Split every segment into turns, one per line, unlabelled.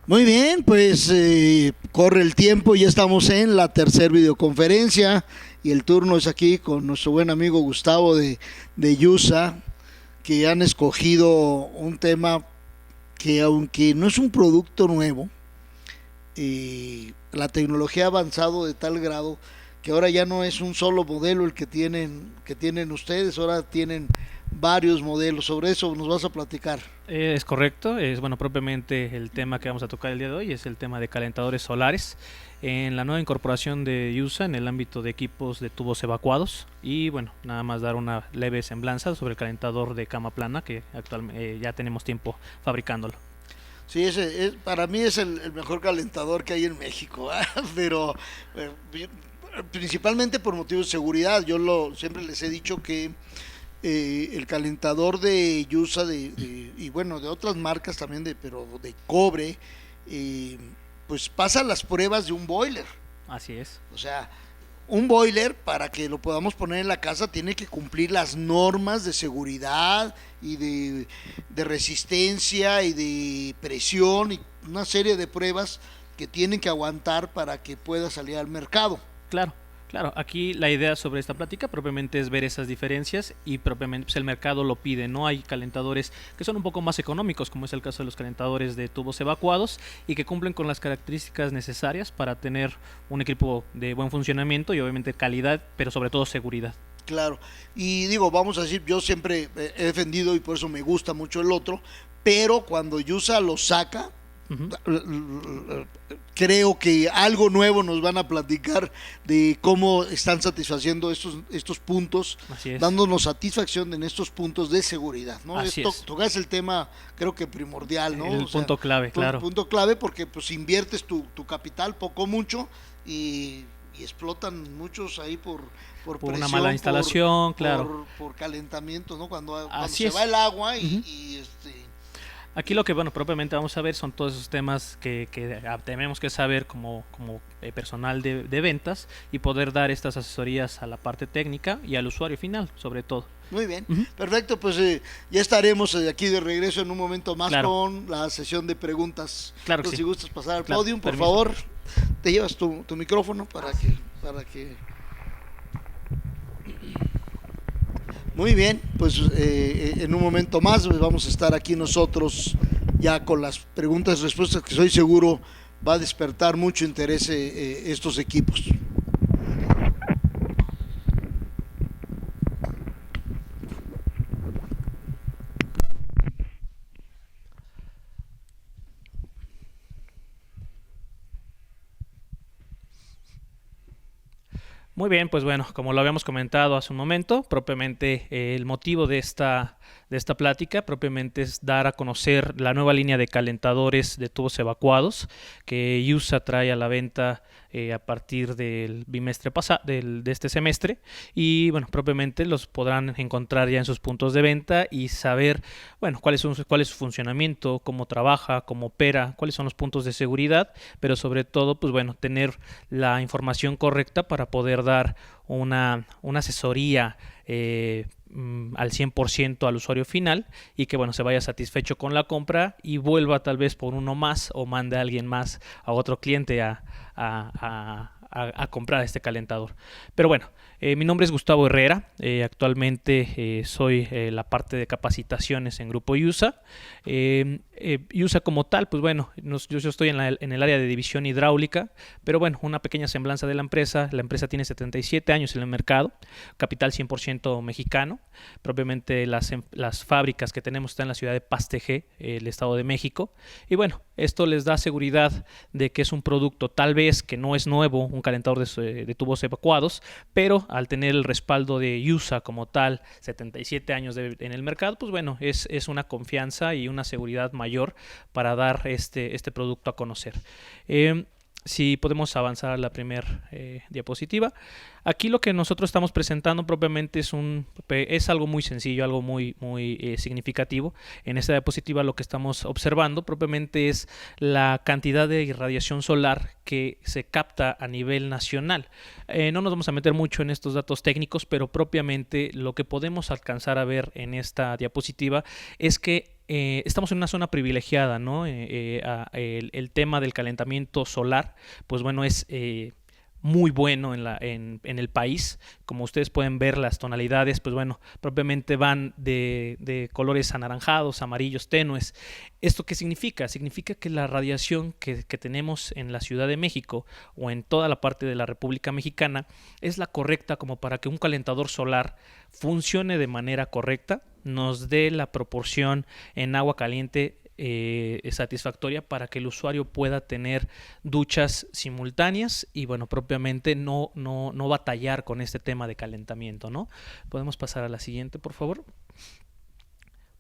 Muy bien, pues corre el tiempo, ya estamos en la tercera videoconferencia y el turno es aquí con nuestro buen amigo Gustavo de Yusa, que han escogido un tema que aunque no es un producto nuevo, la tecnología ha avanzado de tal grado que ahora ya no es un solo modelo el que tienen ustedes, ahora tienen varios modelos. Sobre eso nos vas a platicar.
Es correcto, es bueno, propiamente el tema que vamos a tocar el día de hoy es el tema de calentadores solares en la nueva incorporación de USA en el ámbito de equipos de tubos evacuados y bueno, nada más dar una leve semblanza sobre el calentador de cama plana que actualmente ya tenemos tiempo fabricándolo.
Sí, para mí es el mejor calentador que hay en México, ¿eh? Pero eh, principalmente por motivos de seguridad. Siempre les he dicho que el calentador de Yusa y bueno, de otras marcas también, pero de cobre, eh, pues pasa las pruebas de un boiler.
Así es.
O sea, un boiler, para que lo podamos poner en la casa, tiene que cumplir las normas de seguridad y de resistencia y de presión y una serie de pruebas que tienen que aguantar para que pueda salir al mercado.
Claro, claro. Aquí la idea sobre esta plática propiamente es ver esas diferencias y propiamente pues, el mercado lo pide. No hay calentadores que son un poco más económicos, como es el caso de los calentadores de tubos evacuados y que cumplen con las características necesarias para tener un equipo de buen funcionamiento y obviamente calidad, pero sobre todo seguridad.
Claro, y digo, vamos a decir, yo siempre he defendido y por eso me gusta mucho el otro, pero cuando Yusa lo saca,
Ujú.
creo que algo nuevo nos van a platicar de cómo están satisfaciendo estos puntos,
Así es.
dándonos satisfacción en estos puntos de seguridad, ¿no?
Así
Esto
es.
tocas el tema, creo que primordial, ¿no?
El
O sea,
punto clave, claro.
punto clave porque pues inviertes tu capital poco mucho y, y explotan muchos ahí por
Por una mala
presión,
instalación, claro.
por calentamiento, ¿no? Cuando
Así
se va
es.
el agua
Ujú.
y
Aquí lo que, bueno, propiamente vamos a ver son todos esos temas que tenemos que saber como personal de ventas y poder dar estas asesorías a la parte técnica y al usuario final, sobre todo.
muy bien,
Ujú.
perfecto, pues ya estaremos aquí de regreso en un momento más
Claro,
con la sesión de preguntas.
claro que
Entonces,
sí.
si gustas pasar al
Claro,
podium, por
permiso.
favor, te llevas tu micrófono para que. Muy bien, pues en un momento más pues, vamos a estar aquí nosotros ya con las preguntas y respuestas que soy seguro va a despertar mucho interés estos equipos.
Muy bien, pues bueno, como lo habíamos comentado hace un momento, propiamente el motivo de esta plática propiamente es dar a conocer la nueva línea de calentadores de tubos evacuados que USA trae a la venta a partir del bimestre pasado, de este semestre y bueno, propiamente los podrán encontrar ya en sus puntos de venta y saber, bueno, cuál es su funcionamiento, cómo trabaja, cómo opera, cuáles son los puntos de seguridad, pero sobre todo, pues bueno, tener la información correcta para poder dar una asesoría al 100% al usuario final y que bueno se vaya satisfecho con la compra y vuelva tal vez por uno más o mande a alguien más a otro cliente a comprar este calentador. Pero bueno, mi nombre es Gustavo Herrera, actualmente soy la parte de capacitaciones en Grupo USA. USA como tal, pues bueno, yo estoy en el área de división hidráulica, pero bueno, una pequeña semblanza de la empresa tiene 77 años en el mercado, capital 100% mexicano, propiamente las fábricas que tenemos están en la ciudad de Pasteje, el Estado de México, y bueno, esto les da seguridad de que es un producto tal vez que no es nuevo, un calentador de tubos evacuados, pero al tener el respaldo de USA como tal, 77 años en el mercado, pues bueno, es una confianza y una seguridad mayor para dar este producto a conocer. Si podemos avanzar a la primera diapositiva. Aquí lo que nosotros estamos presentando propiamente es algo muy sencillo, algo muy significativo. En esta diapositiva lo que estamos observando propiamente es la cantidad de irradiación solar que se capta a nivel nacional. No nos vamos a meter mucho en estos datos técnicos, pero propiamente lo que podemos alcanzar a ver en esta diapositiva es que estamos en una zona privilegiada, ¿no? El tema del calentamiento solar, pues bueno, es muy bueno en el país. Como ustedes pueden ver, las tonalidades, pues bueno, propiamente van de colores anaranjados, amarillos, tenues. ¿Esto qué significa? Significa que la radiación que tenemos en la Ciudad de México o en toda la parte de la República Mexicana es la correcta como para que un calentador solar funcione de manera correcta, nos dé la proporción en agua caliente satisfactoria para que el usuario pueda tener duchas simultáneas y bueno, propiamente no batallar con este tema de calentamiento, ¿no? Podemos pasar a la siguiente, por favor.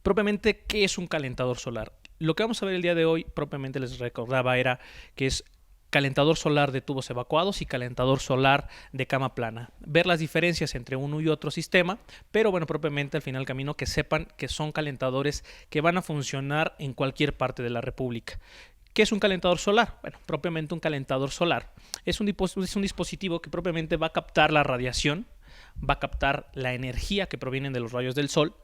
Propiamente, ¿qué es un calentador solar? Lo que vamos a ver el día de hoy, propiamente les recordaba, era que es calentador solar de tubos evacuados y calentador solar de cama plana. Ver las diferencias entre uno y otro sistema, pero bueno, propiamente al final del camino que sepan que son calentadores que van a funcionar en cualquier parte de la República. ¿Qué es un calentador solar? Bueno, propiamente un calentador solar es un dispositivo que propiamente va a captar la radiación, va a captar la energía que provienen de los rayos del sol,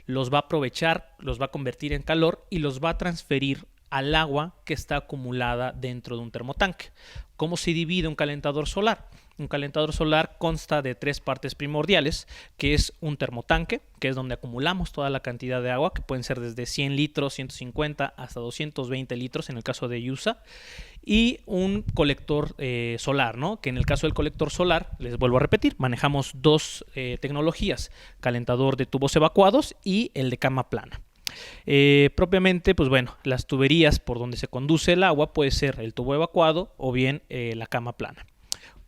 los va a aprovechar, los va a convertir en calor y los va a transferir al agua que está acumulada dentro de un termotanque. ¿Cómo se divide un calentador solar? Un calentador solar consta de 3 partes primordiales, que es un termotanque, que es donde acumulamos toda la cantidad de agua, que pueden ser desde 100 litros, 150 hasta 220 litros en el caso de USA, y un colector solar, ¿no? Que en el caso del colector solar, les vuelvo a repetir, manejamos 2 tecnologías, calentador de tubos evacuados y el de cama plana. Propiamente, pues bueno, las tuberías por donde se conduce el agua puede ser el tubo evacuado o bien la cama plana.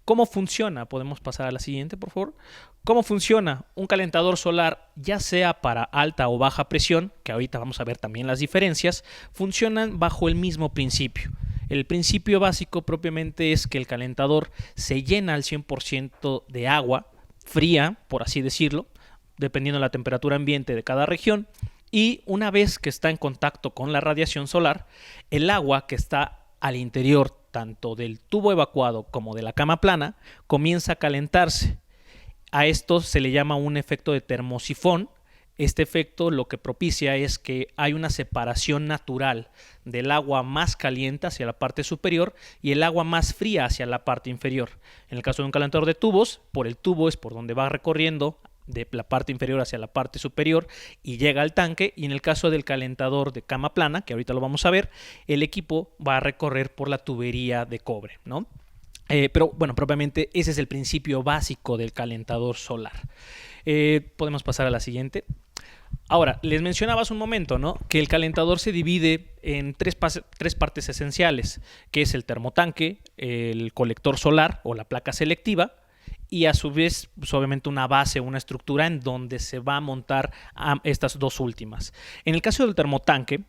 ¿Cómo funciona? Podemos pasar a la siguiente, por favor. ¿Cómo funciona un calentador solar, ya sea para alta o baja presión, que ahorita vamos a ver también las diferencias? Funcionan bajo el mismo principio. El principio básico propiamente es que el calentador se llena al 100% de agua fría, por así decirlo, dependiendo de la temperatura ambiente de cada región. Y una vez que está en contacto con la radiación solar, el agua que está al interior tanto del tubo evacuado como de la cama plana comienza a calentarse. A esto se le llama un efecto de termosifón. Este efecto lo que propicia es que hay una separación natural del agua más caliente hacia la parte superior y el agua más fría hacia la parte inferior. En el caso de un calentador de tubos, por el tubo es por donde va recorriendo de la parte inferior hacia la parte superior y llega al tanque, y en el caso del calentador de cama plana, que ahorita lo vamos a ver, el equipo va a recorrer por la tubería de cobre, ¿no? Pero bueno, propiamente ese es el principio básico del calentador solar. Podemos pasar a la siguiente. Ahora, les mencionaba hace un momento, ¿no?, que el calentador se divide en tres partes esenciales, que es el termotanque, el colector solar o la placa selectiva, y a su vez, pues obviamente una base, una estructura en donde se va a montar a estas dos últimas. En el caso del termotanque,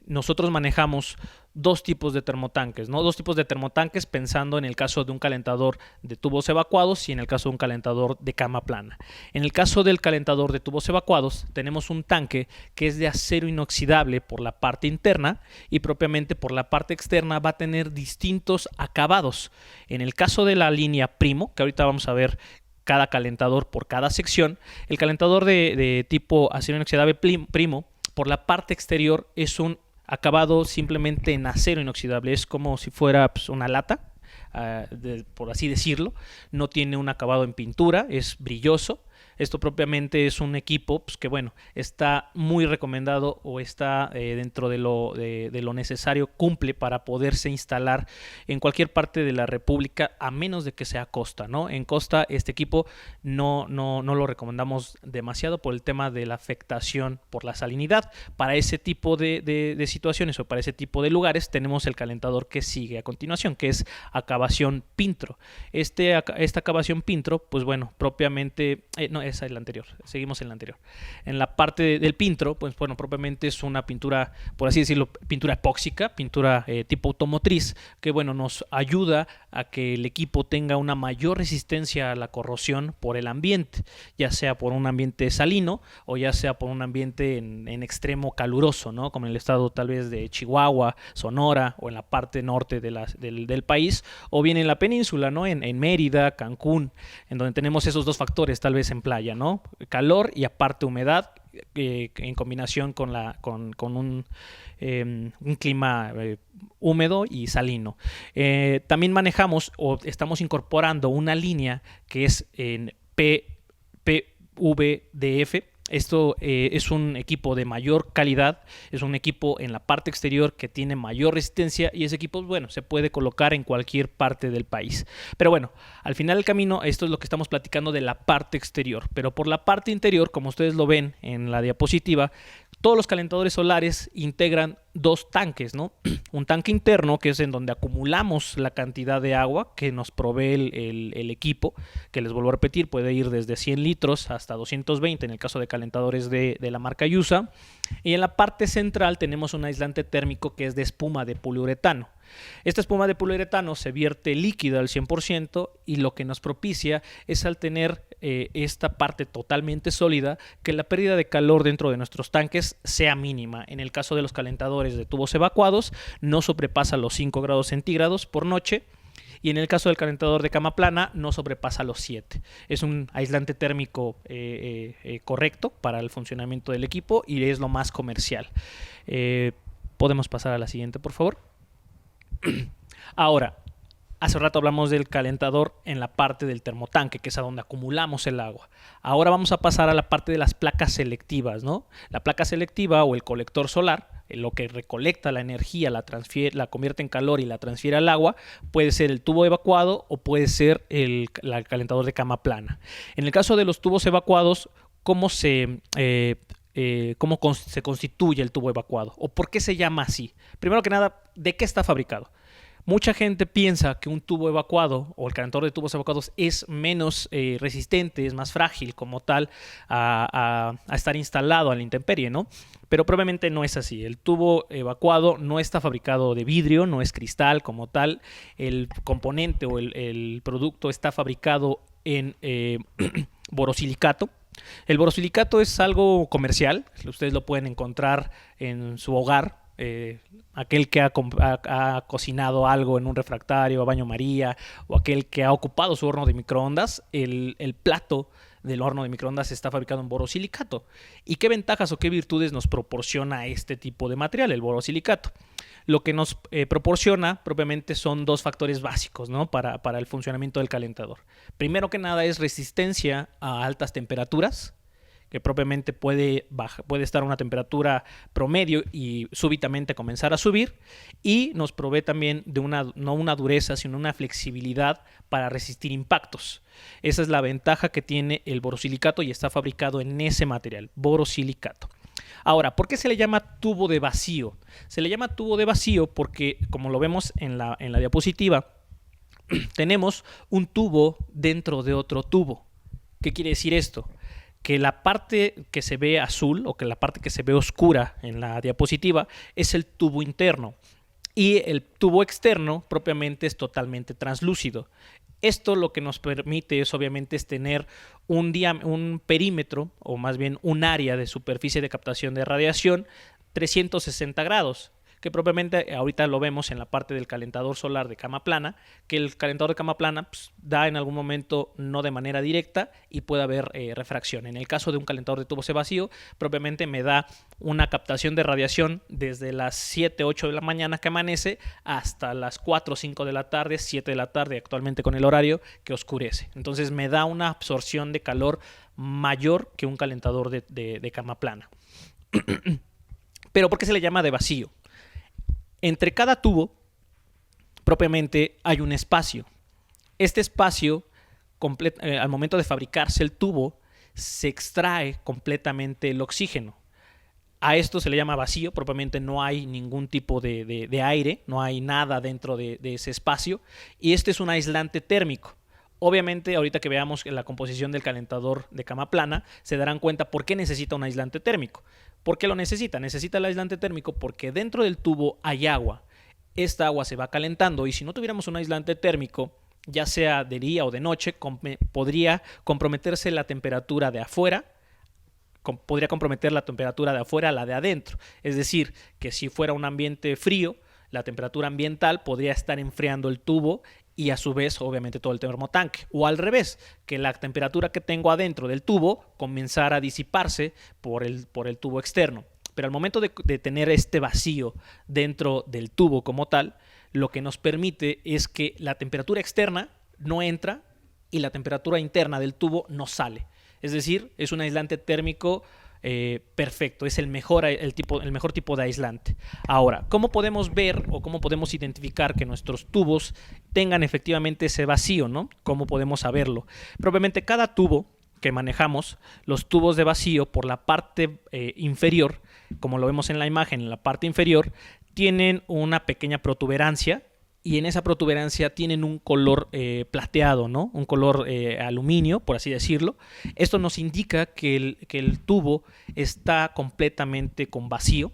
nosotros manejamos 2 tipos de termotanques, ¿no? 2 tipos de termotanques pensando en el caso de un calentador de tubos evacuados y en el caso de un calentador de cama plana. En el caso del calentador de tubos evacuados tenemos un tanque que es de acero inoxidable por la parte interna y propiamente por la parte externa va a tener distintos acabados. En el caso de la línea Primo, que ahorita vamos a ver cada calentador por cada sección, el calentador de tipo acero inoxidable Primo por la parte exterior es un acabado simplemente en acero inoxidable, es como si fuera pues, una lata, por así decirlo. No tiene un acabado en pintura, es brilloso. Esto propiamente es un equipo pues, que bueno, está muy recomendado o está dentro de lo necesario, cumple para poderse instalar en cualquier parte de la República, a menos de que sea costa, ¿no? En costa este equipo no lo recomendamos demasiado por el tema de la afectación por la salinidad. Para ese tipo de situaciones o para ese tipo de lugares tenemos el calentador que sigue a continuación, que es acabación Pintro. Esta acabación Pintro, pues bueno, propiamente... esa es la anterior, seguimos en la anterior. En la parte del Pintro, pues bueno, propiamente es una pintura, por así decirlo, pintura epóxica, pintura tipo automotriz, que bueno, nos ayuda a que el equipo tenga una mayor resistencia a la corrosión por el ambiente, ya sea por un ambiente salino o ya sea por un ambiente en extremo caluroso, ¿no? Como en el estado tal vez de Chihuahua, Sonora o en la parte norte del país, o bien en la península, ¿no? En Mérida, Cancún, en donde tenemos esos 2 factores tal vez en playa, ¿no? Calor y aparte humedad, en combinación con un clima húmedo y salino. También manejamos o estamos incorporando una línea que es en PVDF. Esto es un equipo de mayor calidad, es un equipo en la parte exterior que tiene mayor resistencia y ese equipo, bueno, se puede colocar en cualquier parte del país. Pero bueno, al final del camino, esto es lo que estamos platicando de la parte exterior. Pero por la parte interior, como ustedes lo ven en la diapositiva, todos los calentadores solares integran dos tanques, ¿no? Un tanque interno, que es en donde acumulamos la cantidad de agua que nos provee el equipo, que les vuelvo a repetir, puede ir desde 100 litros hasta 220 en el caso de calentadores de la marca Yusa. Y en la parte central tenemos un aislante térmico que es de espuma de poliuretano. Esta espuma de poliuretano se vierte líquida al 100% y lo que nos propicia es, al tener esta parte totalmente sólida, que la pérdida de calor dentro de nuestros tanques sea mínima. En el caso de los calentadores de tubos evacuados no sobrepasa los 5 grados centígrados por noche, y en el caso del calentador de cama plana no sobrepasa los 7. Es un aislante térmico correcto para el funcionamiento del equipo y es lo más comercial. Podemos pasar a la siguiente, por favor. Ahora, hace rato hablamos del calentador en la parte del termotanque, que es a donde acumulamos el agua. Ahora vamos a pasar a la parte de las placas selectivas, ¿no? La placa selectiva o el colector solar, lo que recolecta la energía, la convierte en calor y la transfiere al agua, puede ser el tubo evacuado o puede ser el calentador de cama plana. En el caso de los tubos evacuados, ¿cómo se constituye el tubo evacuado? ¿O por qué se llama así? Primero que nada, ¿de qué está fabricado? Mucha gente piensa que un tubo evacuado o el calentador de tubos evacuados es menos resistente, es más frágil como tal a estar instalado a la intemperie, ¿no? Pero probablemente no es así. El tubo evacuado no está fabricado de vidrio, no es cristal como tal. El componente o el producto está fabricado en borosilicato. El borosilicato es algo comercial, ustedes lo pueden encontrar en su hogar. Aquel que ha cocinado algo en un refractario a baño María, o aquel que ha ocupado su horno de microondas, el plato del horno de microondas está fabricado en borosilicato. ¿Y qué ventajas o qué virtudes nos proporciona este tipo de material, el borosilicato? Lo que nos proporciona propiamente son dos factores básicos, ¿no? para el funcionamiento del calentador. Primero que nada es resistencia a altas temperaturas, que propiamente puede estar a una temperatura promedio y súbitamente comenzar a subir, y nos provee también de no una dureza, sino una flexibilidad para resistir impactos. Esa es la ventaja que tiene el borosilicato y está fabricado en ese material, borosilicato. Ahora, ¿por qué se le llama tubo de vacío? Se le llama tubo de vacío porque, como lo vemos en la diapositiva, tenemos un tubo dentro de otro tubo. ¿Qué quiere decir esto? Que la parte que se ve azul o que la parte que se ve oscura en la diapositiva es el tubo interno y el tubo externo propiamente es totalmente translúcido. Esto lo que nos permite es obviamente tener un perímetro o más bien un área de superficie de captación de radiación 360 grados. Que propiamente ahorita lo vemos en la parte del calentador solar de cama plana, que el calentador de cama plana da en algún momento no de manera directa y puede haber refracción. En el caso de un calentador de tubo vacío, propiamente me da una captación de radiación desde las 7, 8 de la mañana que amanece hasta las 4, 5 de la tarde, 7 de la tarde, actualmente con el horario que oscurece. Entonces me da una absorción de calor mayor que un calentador de cama plana. Pero ¿por qué se le llama de vacío? Entre cada tubo, propiamente, hay un espacio. Este espacio, al momento de fabricarse el tubo, se extrae completamente el oxígeno. A esto se le llama vacío, propiamente no hay ningún tipo de aire, no hay nada dentro de ese espacio, y este es un aislante térmico. Obviamente, ahorita que veamos la composición del calentador de cama plana, se darán cuenta por qué necesita un aislante térmico. ¿Por qué lo necesita? Necesita el aislante térmico porque dentro del tubo hay agua. Esta agua se va calentando y si no tuviéramos un aislante térmico, ya sea de día o de noche, podría comprometerse la temperatura de afuera, podría comprometer la temperatura de afuera a la de adentro. Es decir, que si fuera un ambiente frío, la temperatura ambiental podría estar enfriando el tubo y a su vez obviamente todo el termotanque, o al revés, que la temperatura que tengo adentro del tubo comenzara a disiparse por el tubo externo. Pero al momento de tener este vacío dentro del tubo como tal, lo que nos permite es que la temperatura externa no entra y la temperatura interna del tubo no sale. Es decir, es un aislante térmico perfecto, es el mejor tipo de aislante. Ahora, ¿cómo podemos ver o cómo podemos identificar que nuestros tubos tengan efectivamente ese vacío, ¿no? ¿Cómo podemos saberlo? Propiamente cada tubo que manejamos, los tubos de vacío por la parte inferior, como lo vemos en la imagen, en la parte inferior, tienen una pequeña protuberancia y en esa protuberancia tienen un color plateado, ¿no? Un color aluminio, por así decirlo. Esto nos indica que el tubo está completamente con vacío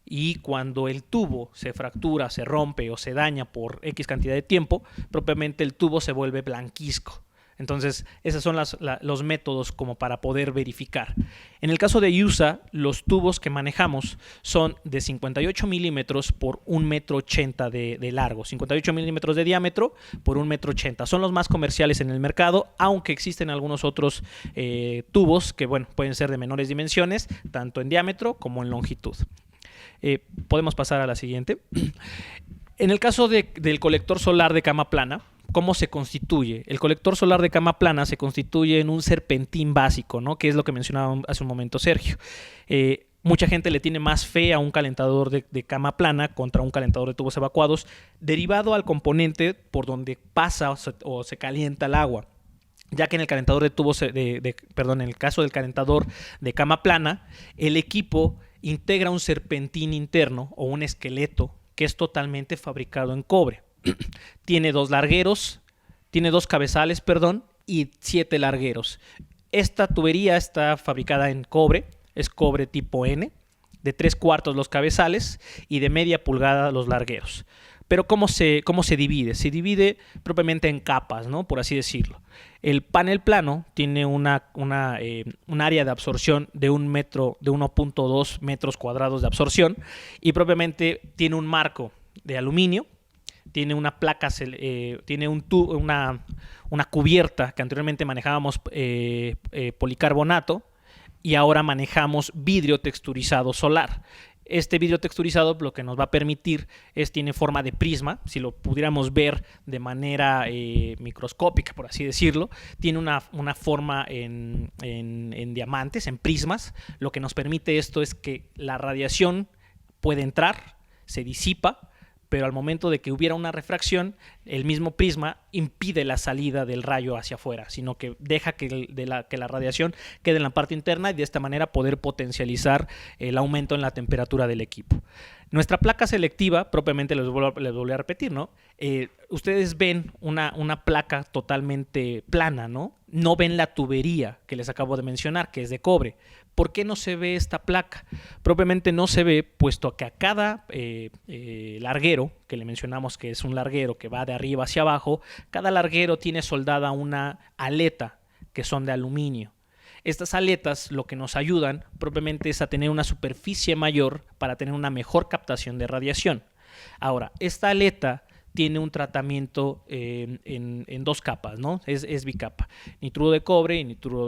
y cuando el tubo se fractura, se rompe o se daña por X cantidad de tiempo, propiamente el tubo se vuelve blanquizco. Entonces, esos son los métodos como para poder verificar. En el caso de USA, los tubos que manejamos son de 58 milímetros por 1,80 m de largo, 58 milímetros de diámetro por 1,80 m. Son los más comerciales en el mercado, aunque existen algunos otros tubos que, bueno, pueden ser de menores dimensiones, tanto en diámetro como en longitud. Podemos pasar a la siguiente. En el caso del colector solar de cama plana, ¿cómo se constituye? El colector solar de cama plana se constituye en un serpentín básico, ¿no? Que es lo que mencionaba hace un momento Sergio. Mucha gente le tiene más fe a un calentador de cama plana contra un calentador de tubos evacuados, derivado al componente por donde pasa o se calienta el agua. Ya que en el calentador de tubos, en el caso del calentador de cama plana, el equipo integra un serpentín interno o un esqueleto que es totalmente fabricado en cobre. Tiene dos cabezales, y 7 largueros. Esta tubería está fabricada en cobre, es cobre tipo N, de 3/4 los cabezales y de media pulgada los largueros. Pero ¿cómo se divide? Se divide propiamente en capas, ¿no? Por así decirlo. El panel plano tiene un área de absorción de 1.2 metros cuadrados de absorción y propiamente tiene un marco de aluminio. Tiene una placa, tiene una cubierta que anteriormente manejábamos policarbonato y ahora manejamos vidrio texturizado solar. Este vidrio texturizado lo que nos va a permitir tiene forma de prisma, si lo pudiéramos ver de manera microscópica, por así decirlo. Tiene una forma en diamantes, en prismas. Lo que nos permite esto es que la radiación puede entrar, se disipa, pero al momento de que hubiera una refracción, el mismo prisma impide la salida del rayo hacia afuera, sino que deja que la radiación quede en la parte interna y de esta manera poder potencializar el aumento en la temperatura del equipo. Nuestra placa selectiva, propiamente les volví a repetir, ¿no? Ustedes ven una placa totalmente plana, ¿no? No ven la tubería que les acabo de mencionar, que es de cobre. ¿Por qué no se ve esta placa? Propiamente no se ve, puesto que a cada larguero, que le mencionamos que es un larguero que va de arriba hacia abajo, cada larguero tiene soldada una aleta que son de aluminio. Estas aletas lo que nos ayudan propiamente es a tener una superficie mayor para tener una mejor captación de radiación. Ahora, esta aleta tiene un tratamiento en 2 capas, ¿no? Es bicapa, nitruro de cobre y nitruro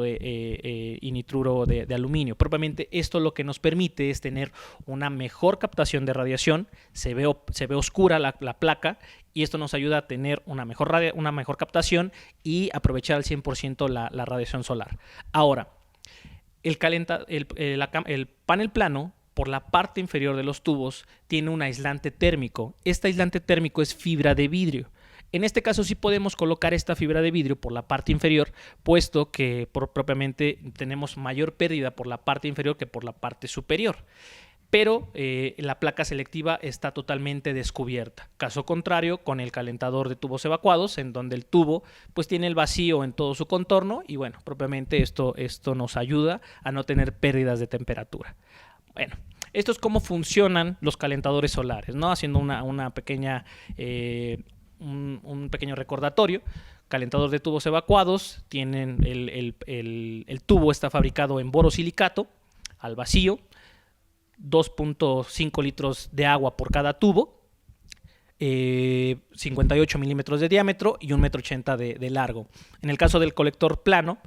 de aluminio. Propiamente esto lo que nos permite es tener una mejor captación de radiación, se ve oscura la placa y esto nos ayuda a tener una mejor captación y aprovechar al 100% la radiación solar. Ahora, el panel plano, por la parte inferior de los tubos, tiene un aislante térmico. Este aislante térmico es fibra de vidrio. En este caso sí podemos colocar esta fibra de vidrio por la parte inferior, puesto que propiamente tenemos mayor pérdida por la parte inferior que por la parte superior. Pero la placa selectiva está totalmente descubierta. Caso contrario con el calentador de tubos evacuados, en donde el tubo pues tiene el vacío en todo su contorno y bueno, propiamente esto nos ayuda a no tener pérdidas de temperatura. Bueno, esto es cómo funcionan los calentadores solares, ¿no? Haciendo un pequeño recordatorio. Calentador de tubos evacuados, tienen el tubo está fabricado en borosilicato al vacío, 2.5 litros de agua por cada tubo. 58 milímetros de diámetro y 1,80 m de largo. En el caso del colector plano,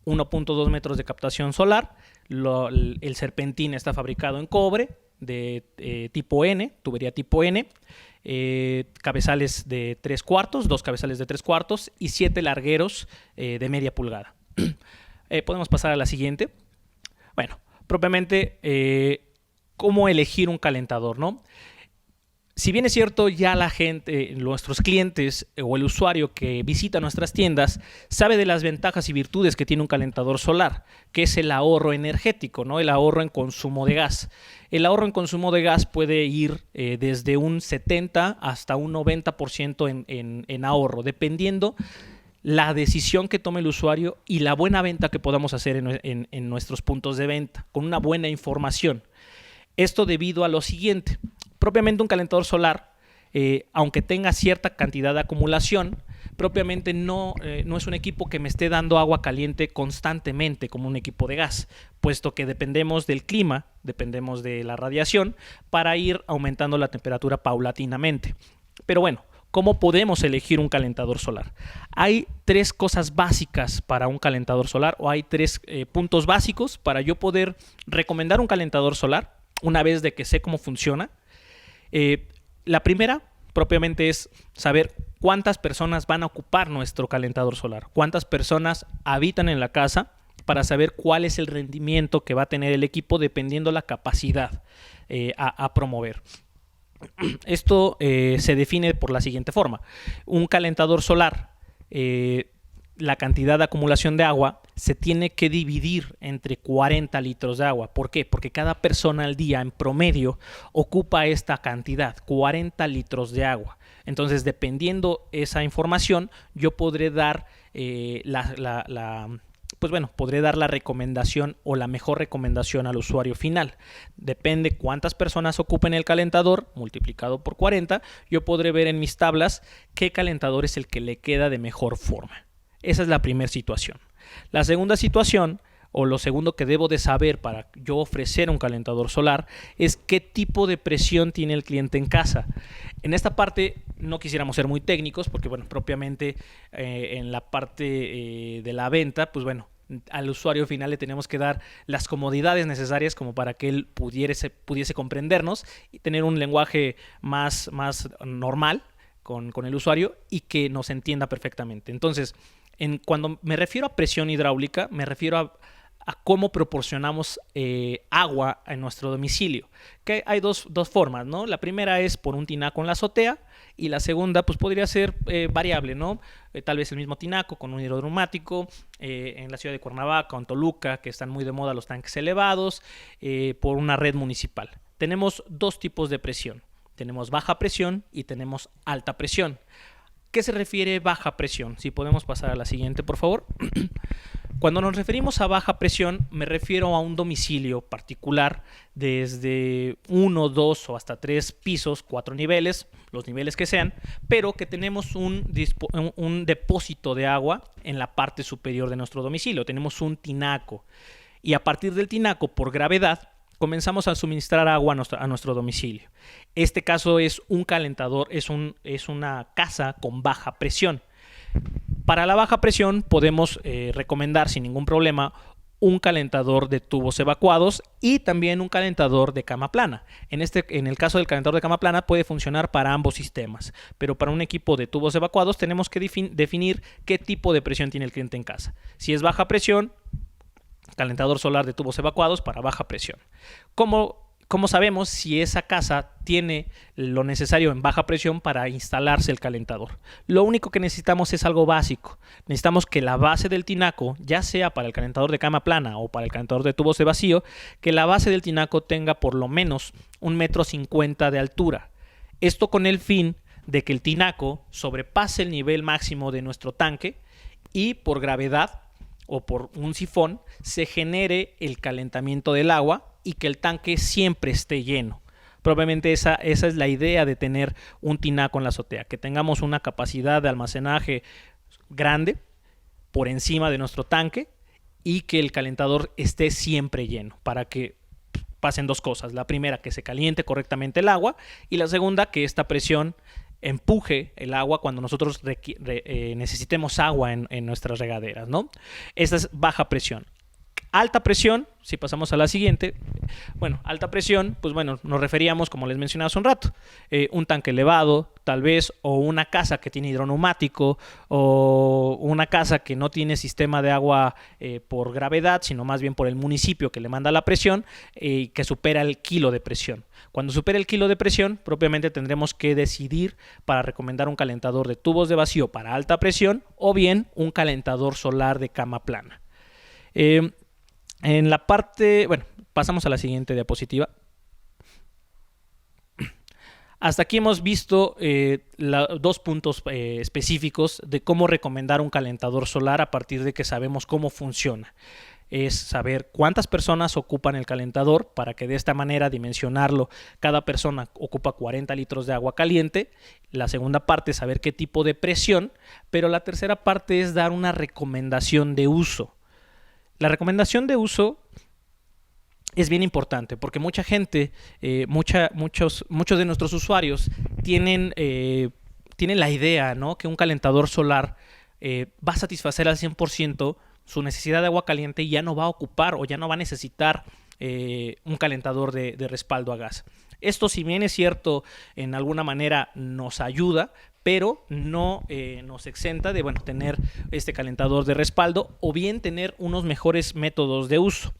1.2 metros de captación solar. El serpentín está fabricado en cobre de tipo N, tubería tipo N, cabezales de 3/4, 2 cabezales de 3/4 y 7 largueros de media pulgada. Podemos pasar a la siguiente. Bueno, propiamente, ¿cómo elegir un calentador, no? Si bien es cierto, ya la gente, nuestros clientes o el usuario que visita nuestras tiendas sabe de las ventajas y virtudes que tiene un calentador solar, que es el ahorro energético, ¿no? El ahorro en consumo de gas. El ahorro en consumo de gas puede ir desde un 70 hasta un 90% en ahorro, dependiendo la decisión que tome el usuario y la buena venta que podamos hacer en nuestros puntos de venta, con una buena información. Esto debido a lo siguiente. Propiamente un calentador solar, aunque tenga cierta cantidad de acumulación, propiamente no es un equipo que me esté dando agua caliente constantemente como un equipo de gas, puesto que dependemos del clima, dependemos de la radiación para ir aumentando la temperatura paulatinamente. Pero bueno, ¿cómo podemos elegir un calentador solar? Hay 3 cosas básicas para un calentador solar, o hay 3 puntos básicos para yo poder recomendar un calentador solar una vez de que sé cómo funciona. La primera, propiamente, es saber cuántas personas van a ocupar nuestro calentador solar, cuántas personas habitan en la casa, para saber cuál es el rendimiento que va a tener el equipo dependiendo la capacidad a promover. Esto se define por la siguiente forma. Un calentador solar, la cantidad de acumulación de agua se tiene que dividir entre 40 litros de agua. ¿Por qué? Porque cada persona al día en promedio ocupa esta cantidad, 40 litros de agua. Entonces, dependiendo esa información, yo podré dar podré dar la recomendación o la mejor recomendación al usuario final. Depende cuántas personas ocupen el calentador, multiplicado por 40, yo podré ver en mis tablas qué calentador es el que le queda de mejor forma. Esa es la primera situación. La segunda situación, o lo segundo que debo de saber para yo ofrecer un calentador solar, es qué tipo de presión tiene el cliente en casa. En esta parte no quisiéramos ser muy técnicos porque, bueno, propiamente en la parte de la venta, pues bueno, al usuario final le tenemos que dar las comodidades necesarias como para que él pudiese comprendernos y tener un lenguaje más normal con el usuario y que nos entienda perfectamente. Entonces, cuando me refiero a presión hidráulica, me refiero a cómo proporcionamos agua en nuestro domicilio. Que hay dos formas, ¿no? La primera es por un tinaco en la azotea y la segunda pues podría ser variable, ¿no? Tal vez el mismo tinaco con un hidrodeumático en la ciudad de Cuernavaca o en Toluca, que están muy de moda los tanques elevados, por una red municipal. Tenemos 2 tipos de presión. Tenemos baja presión y tenemos alta presión. ¿Qué se refiere baja presión? Si podemos pasar a la siguiente, por favor. Cuando nos referimos a baja presión, me refiero a un domicilio particular desde 1, 2 o hasta 3 pisos, 4 niveles, los niveles que sean, pero que tenemos un depósito de agua en la parte superior de nuestro domicilio. Tenemos un tinaco y a partir del tinaco, por gravedad, comenzamos a suministrar agua a nuestro domicilio. Este caso es un calentador, es una casa con baja presión. Para la baja presión podemos recomendar sin ningún problema un calentador de tubos evacuados y también un calentador de cama plana. En el caso del calentador de cama plana puede funcionar para ambos sistemas, pero para un equipo de tubos evacuados tenemos que definir qué tipo de presión tiene el cliente en casa. Si es baja presión, calentador solar de tubos evacuados para baja presión. ¿Cómo sabemos si esa casa tiene lo necesario en baja presión para instalarse el calentador? Lo único que necesitamos es algo básico. Necesitamos que la base del tinaco, ya sea para el calentador de cama plana o para el calentador de tubos de vacío, que la base del tinaco tenga por lo menos 1,50 m de altura. Esto con el fin de que el tinaco sobrepase el nivel máximo de nuestro tanque y por gravedad o por un sifón se genere el calentamiento del agua y que el tanque siempre esté lleno. Probablemente esa es la idea de tener un tinaco en la azotea, que tengamos una capacidad de almacenaje grande por encima de nuestro tanque y que el calentador esté siempre lleno para que pasen 2 cosas. La primera, que se caliente correctamente el agua y la segunda, que esta presión empuje el agua cuando nosotros necesitemos agua en nuestras regaderas, ¿no? Esta es baja presión. Alta presión, si pasamos a la siguiente, bueno, alta presión, pues bueno, nos referíamos, como les mencionaba hace un rato, un tanque elevado, tal vez, o una casa que tiene hidroneumático, o una casa que no tiene sistema de agua por gravedad, sino más bien por el municipio que le manda la presión, que supera el kilo de presión. Cuando supere el kilo de presión, propiamente tendremos que decidir para recomendar un calentador de tubos de vacío para alta presión, o bien un calentador solar de cama plana. En la parte, bueno, pasamos a la siguiente diapositiva. Hasta aquí hemos visto dos puntos específicos de cómo recomendar un calentador solar a partir de que sabemos cómo funciona. Es saber cuántas personas ocupan el calentador para que de esta manera dimensionarlo. Cada persona ocupa 40 litros de agua caliente. La segunda parte es saber qué tipo de presión, pero la tercera parte es dar una recomendación de uso. La recomendación de uso es bien importante porque mucha gente, muchos de nuestros usuarios tienen la idea, ¿no?, que un calentador solar va a satisfacer al 100% su necesidad de agua caliente y ya no va a ocupar o ya no va a necesitar un calentador de respaldo a gas. Esto, si bien es cierto, en alguna manera nos ayuda, pero no nos exenta de tener este calentador de respaldo o bien tener unos mejores métodos de uso.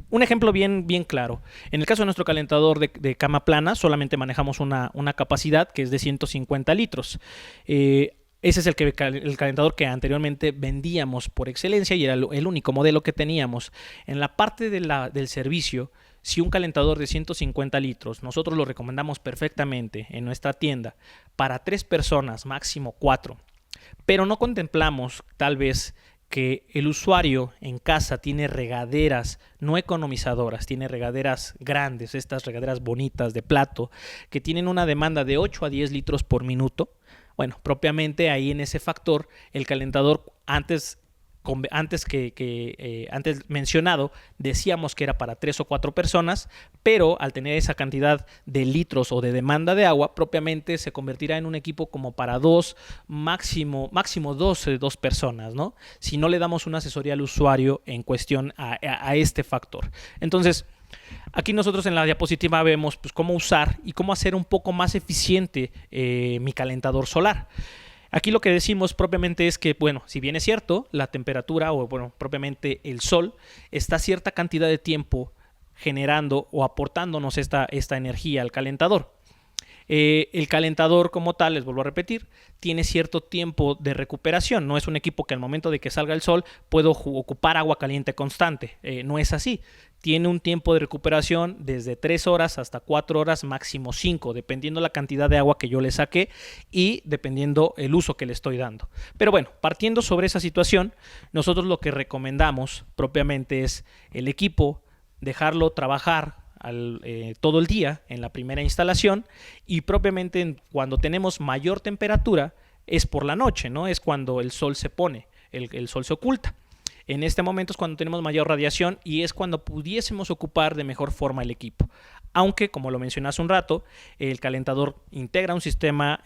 Un ejemplo bien claro. En el caso de nuestro calentador de cama plana, solamente manejamos una capacidad que es de 150 litros. Ese es el calentador que anteriormente vendíamos por excelencia y era el único modelo que teníamos. En la parte del servicio, si un calentador de 150 litros, nosotros lo recomendamos perfectamente en nuestra tienda para 3 personas, máximo 4, pero no contemplamos tal vez que el usuario en casa tiene regaderas no economizadoras, tiene regaderas grandes, estas regaderas bonitas de plato, que tienen una demanda de 8 a 10 litros por minuto. Bueno, propiamente ahí en ese factor, el calentador antes mencionado, decíamos que era para 3 o 4 personas, pero al tener esa cantidad de litros o de demanda de agua, propiamente se convertirá en un equipo como para 2, máximo 2 personas, ¿no? Si no le damos una asesoría al usuario en cuestión a este factor. Entonces, aquí nosotros en la diapositiva vemos pues cómo usar y cómo hacer un poco más eficiente mi calentador solar. Aquí lo que decimos propiamente es que, bueno, si bien es cierto, la temperatura o, propiamente el sol está cierta cantidad de tiempo generando o aportándonos esta energía al calentador. El calentador como tal, les vuelvo a repetir, tiene cierto tiempo de recuperación. No es un equipo que al momento de que salga el sol puedo ocupar agua caliente constante. No es así. Tiene un tiempo de recuperación desde 3 horas hasta 4 horas, máximo 5, dependiendo la cantidad de agua que yo le saqué y dependiendo el uso que le estoy dando. Pero bueno, partiendo sobre esa situación, nosotros lo que recomendamos propiamente es el equipo, dejarlo trabajar todo el día en la primera instalación y propiamente cuando tenemos mayor temperatura es por la noche, ¿no? Es cuando el sol se pone, el sol se oculta. En este momento es cuando tenemos mayor radiación y es cuando pudiésemos ocupar de mejor forma el equipo. Aunque, como lo mencioné hace un rato, el calentador integra un sistema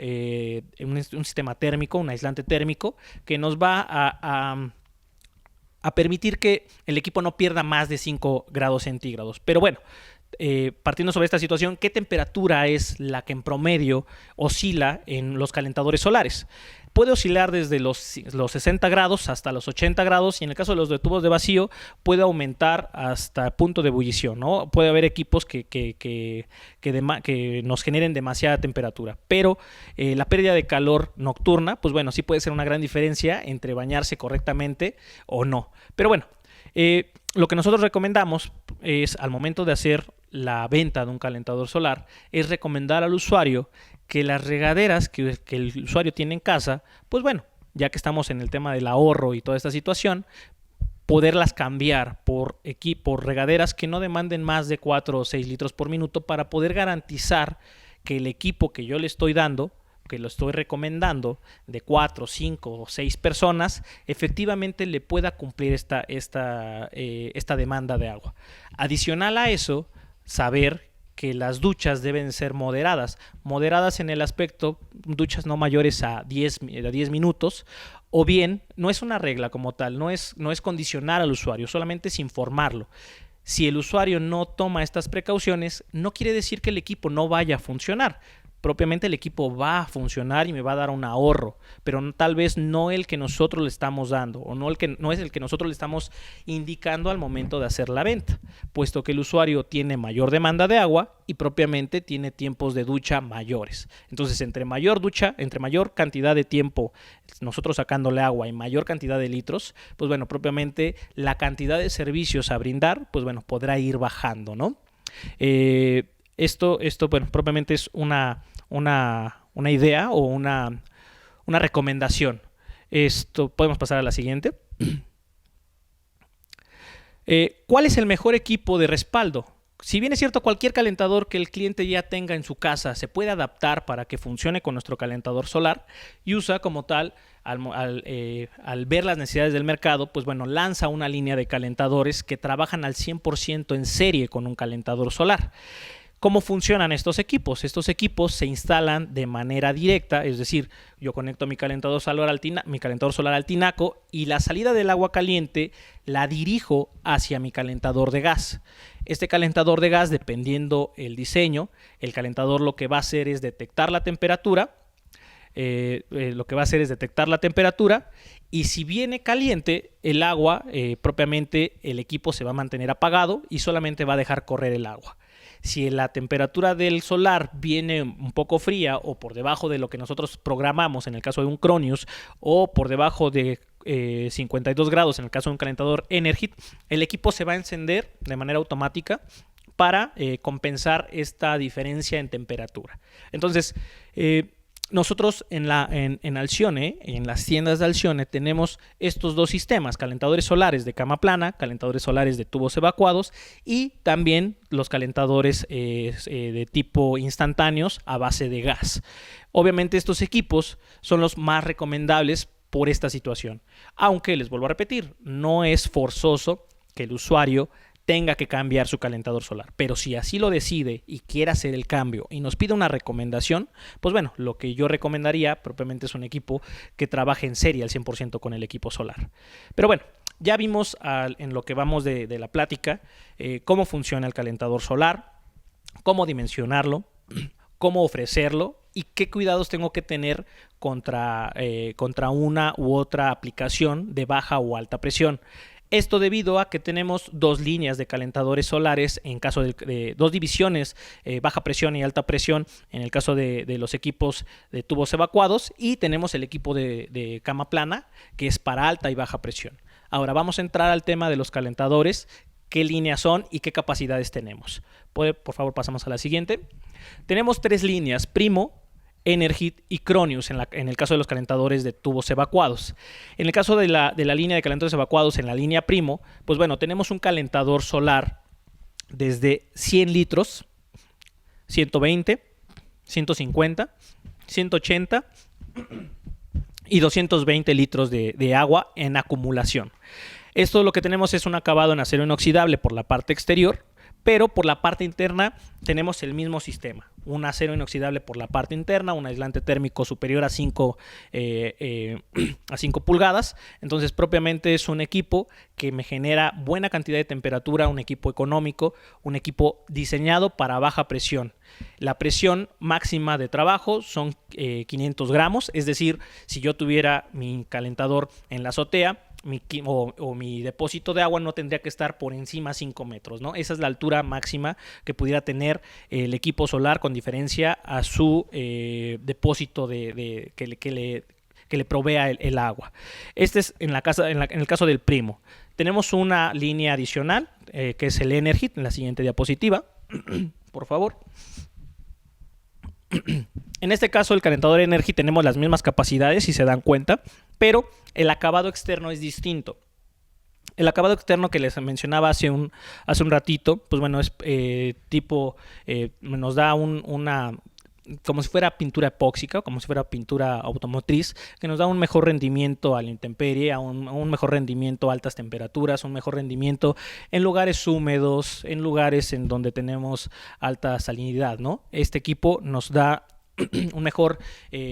térmico, un aislante térmico, que nos va a permitir que el equipo no pierda más de 5 grados centígrados. Pero bueno, partiendo sobre esta situación, ¿qué temperatura es la que en promedio oscila en los calentadores solares? Puede oscilar desde los 60 grados hasta los 80 grados y en el caso de los de tubos de vacío puede aumentar hasta punto de ebullición, ¿no? Puede haber equipos que nos generen demasiada temperatura, pero la pérdida de calor nocturna, pues bueno, sí puede ser una gran diferencia entre bañarse correctamente o no. Pero bueno, lo que nosotros recomendamos es, al momento de hacer la venta de un calentador solar, es recomendar al usuario que las regaderas que el usuario tiene en casa, pues bueno, ya que estamos en el tema del ahorro y toda esta situación, poderlas cambiar por regaderas que no demanden más de 4 o 6 litros por minuto para poder garantizar que el equipo que yo le estoy dando, que lo estoy recomendando, de 4, 5 o 6 personas, efectivamente le pueda cumplir esta demanda de agua. Adicional a eso, saber que las duchas deben ser moderadas. Moderadas en el aspecto, duchas no mayores a 10 minutos, o bien, no es una regla como tal, no es condicionar al usuario, solamente es informarlo. Si el usuario no toma estas precauciones, no quiere decir que el equipo no vaya a funcionar. Propiamente el equipo va a funcionar y me va a dar un ahorro, pero tal vez no el que nosotros le estamos dando, o no es el que nosotros le estamos indicando al momento de hacer la venta, puesto que el usuario tiene mayor demanda de agua y propiamente tiene tiempos de ducha mayores. Entonces, entre mayor cantidad de tiempo nosotros sacándole agua y mayor cantidad de litros, pues bueno, propiamente la cantidad de servicios a brindar, pues bueno, podrá ir bajando, ¿no? Esto, bueno, propiamente es una idea o una recomendación. Podemos pasar a la siguiente. ¿Cuál es el mejor equipo de respaldo? Si bien es cierto, cualquier calentador que el cliente ya tenga en su casa se puede adaptar para que funcione con nuestro calentador solar, USA como tal, al ver las necesidades del mercado, pues bueno, lanza una línea de calentadores que trabajan al 100% en serie con un calentador solar. ¿Cómo funcionan estos equipos? Estos equipos se instalan de manera directa, es decir, yo conecto mi calentador solar al tinaco y la salida del agua caliente la dirijo hacia mi calentador de gas. Este calentador de gas, dependiendo el diseño, el calentador lo que va a hacer es detectar la temperatura, y si viene caliente el agua, propiamente el equipo se va a mantener apagado y solamente va a dejar correr el agua. Si la temperatura del solar viene un poco fría o por debajo de lo que nosotros programamos en el caso de un Cronius, o por debajo de 52 grados en el caso de un calentador Energit, el equipo se va a encender de manera automática para compensar esta diferencia en temperatura. Entonces, nosotros en Alcione, en las tiendas de Alcione, tenemos estos dos sistemas: calentadores solares de cama plana, calentadores solares de tubos evacuados y también los calentadores de tipo instantáneos a base de gas. Obviamente estos equipos son los más recomendables por esta situación, aunque les vuelvo a repetir, no es forzoso que el usuario tenga que cambiar su calentador solar, pero si así lo decide y quiere hacer el cambio y nos pide una recomendación, pues bueno, lo que yo recomendaría propiamente es un equipo que trabaje en serie al 100% con el equipo solar. Pero bueno, ya vimos en lo que vamos de la plática cómo funciona el calentador solar, cómo dimensionarlo, cómo ofrecerlo y qué cuidados tengo que tener contra una u otra aplicación de baja o alta presión. Esto debido a que tenemos dos líneas de calentadores solares en caso de dos divisiones, baja presión y alta presión en el caso de los equipos de tubos evacuados, y tenemos el equipo de cama plana que es para alta y baja presión. Ahora vamos a entrar al tema de los calentadores, qué líneas son y qué capacidades tenemos. Por favor, pasamos a la siguiente. Tenemos tres líneas: Primo, Energit y Cronius en el caso de los calentadores de tubos evacuados. En el caso de la línea de calentadores evacuados, en la línea Primo, pues bueno, tenemos un calentador solar desde 100 litros, 120, 150, 180 y 220 litros de agua en acumulación. Esto lo que tenemos es un acabado en acero inoxidable por la parte exterior, pero por la parte interna tenemos el mismo sistema: un acero inoxidable por la parte interna, un aislante térmico superior a 5 pulgadas. Entonces propiamente es un equipo que me genera buena cantidad de temperatura, un equipo económico, un equipo diseñado para baja presión. La presión máxima de trabajo son 500 gramos, es decir, si yo tuviera mi calentador en la azotea, mi depósito de agua no tendría que estar por encima de 5 metros, ¿no? Esa es la altura máxima que pudiera tener el equipo solar con diferencia a su depósito que le provea el agua. Este es en el caso del Primo. Tenemos una línea adicional que es el Energit, en la siguiente diapositiva, por favor. En este caso, el calentador Energy tenemos las mismas capacidades, si se dan cuenta, pero el acabado externo es distinto. El acabado externo que les mencionaba hace un ratito, pues bueno, es nos da como si fuera pintura epóxica, como si fuera pintura automotriz, que nos da un mejor rendimiento a la intemperie, a un mejor rendimiento a altas temperaturas, un mejor rendimiento en lugares húmedos, en lugares en donde tenemos alta salinidad, ¿no? Este equipo nos da un mejor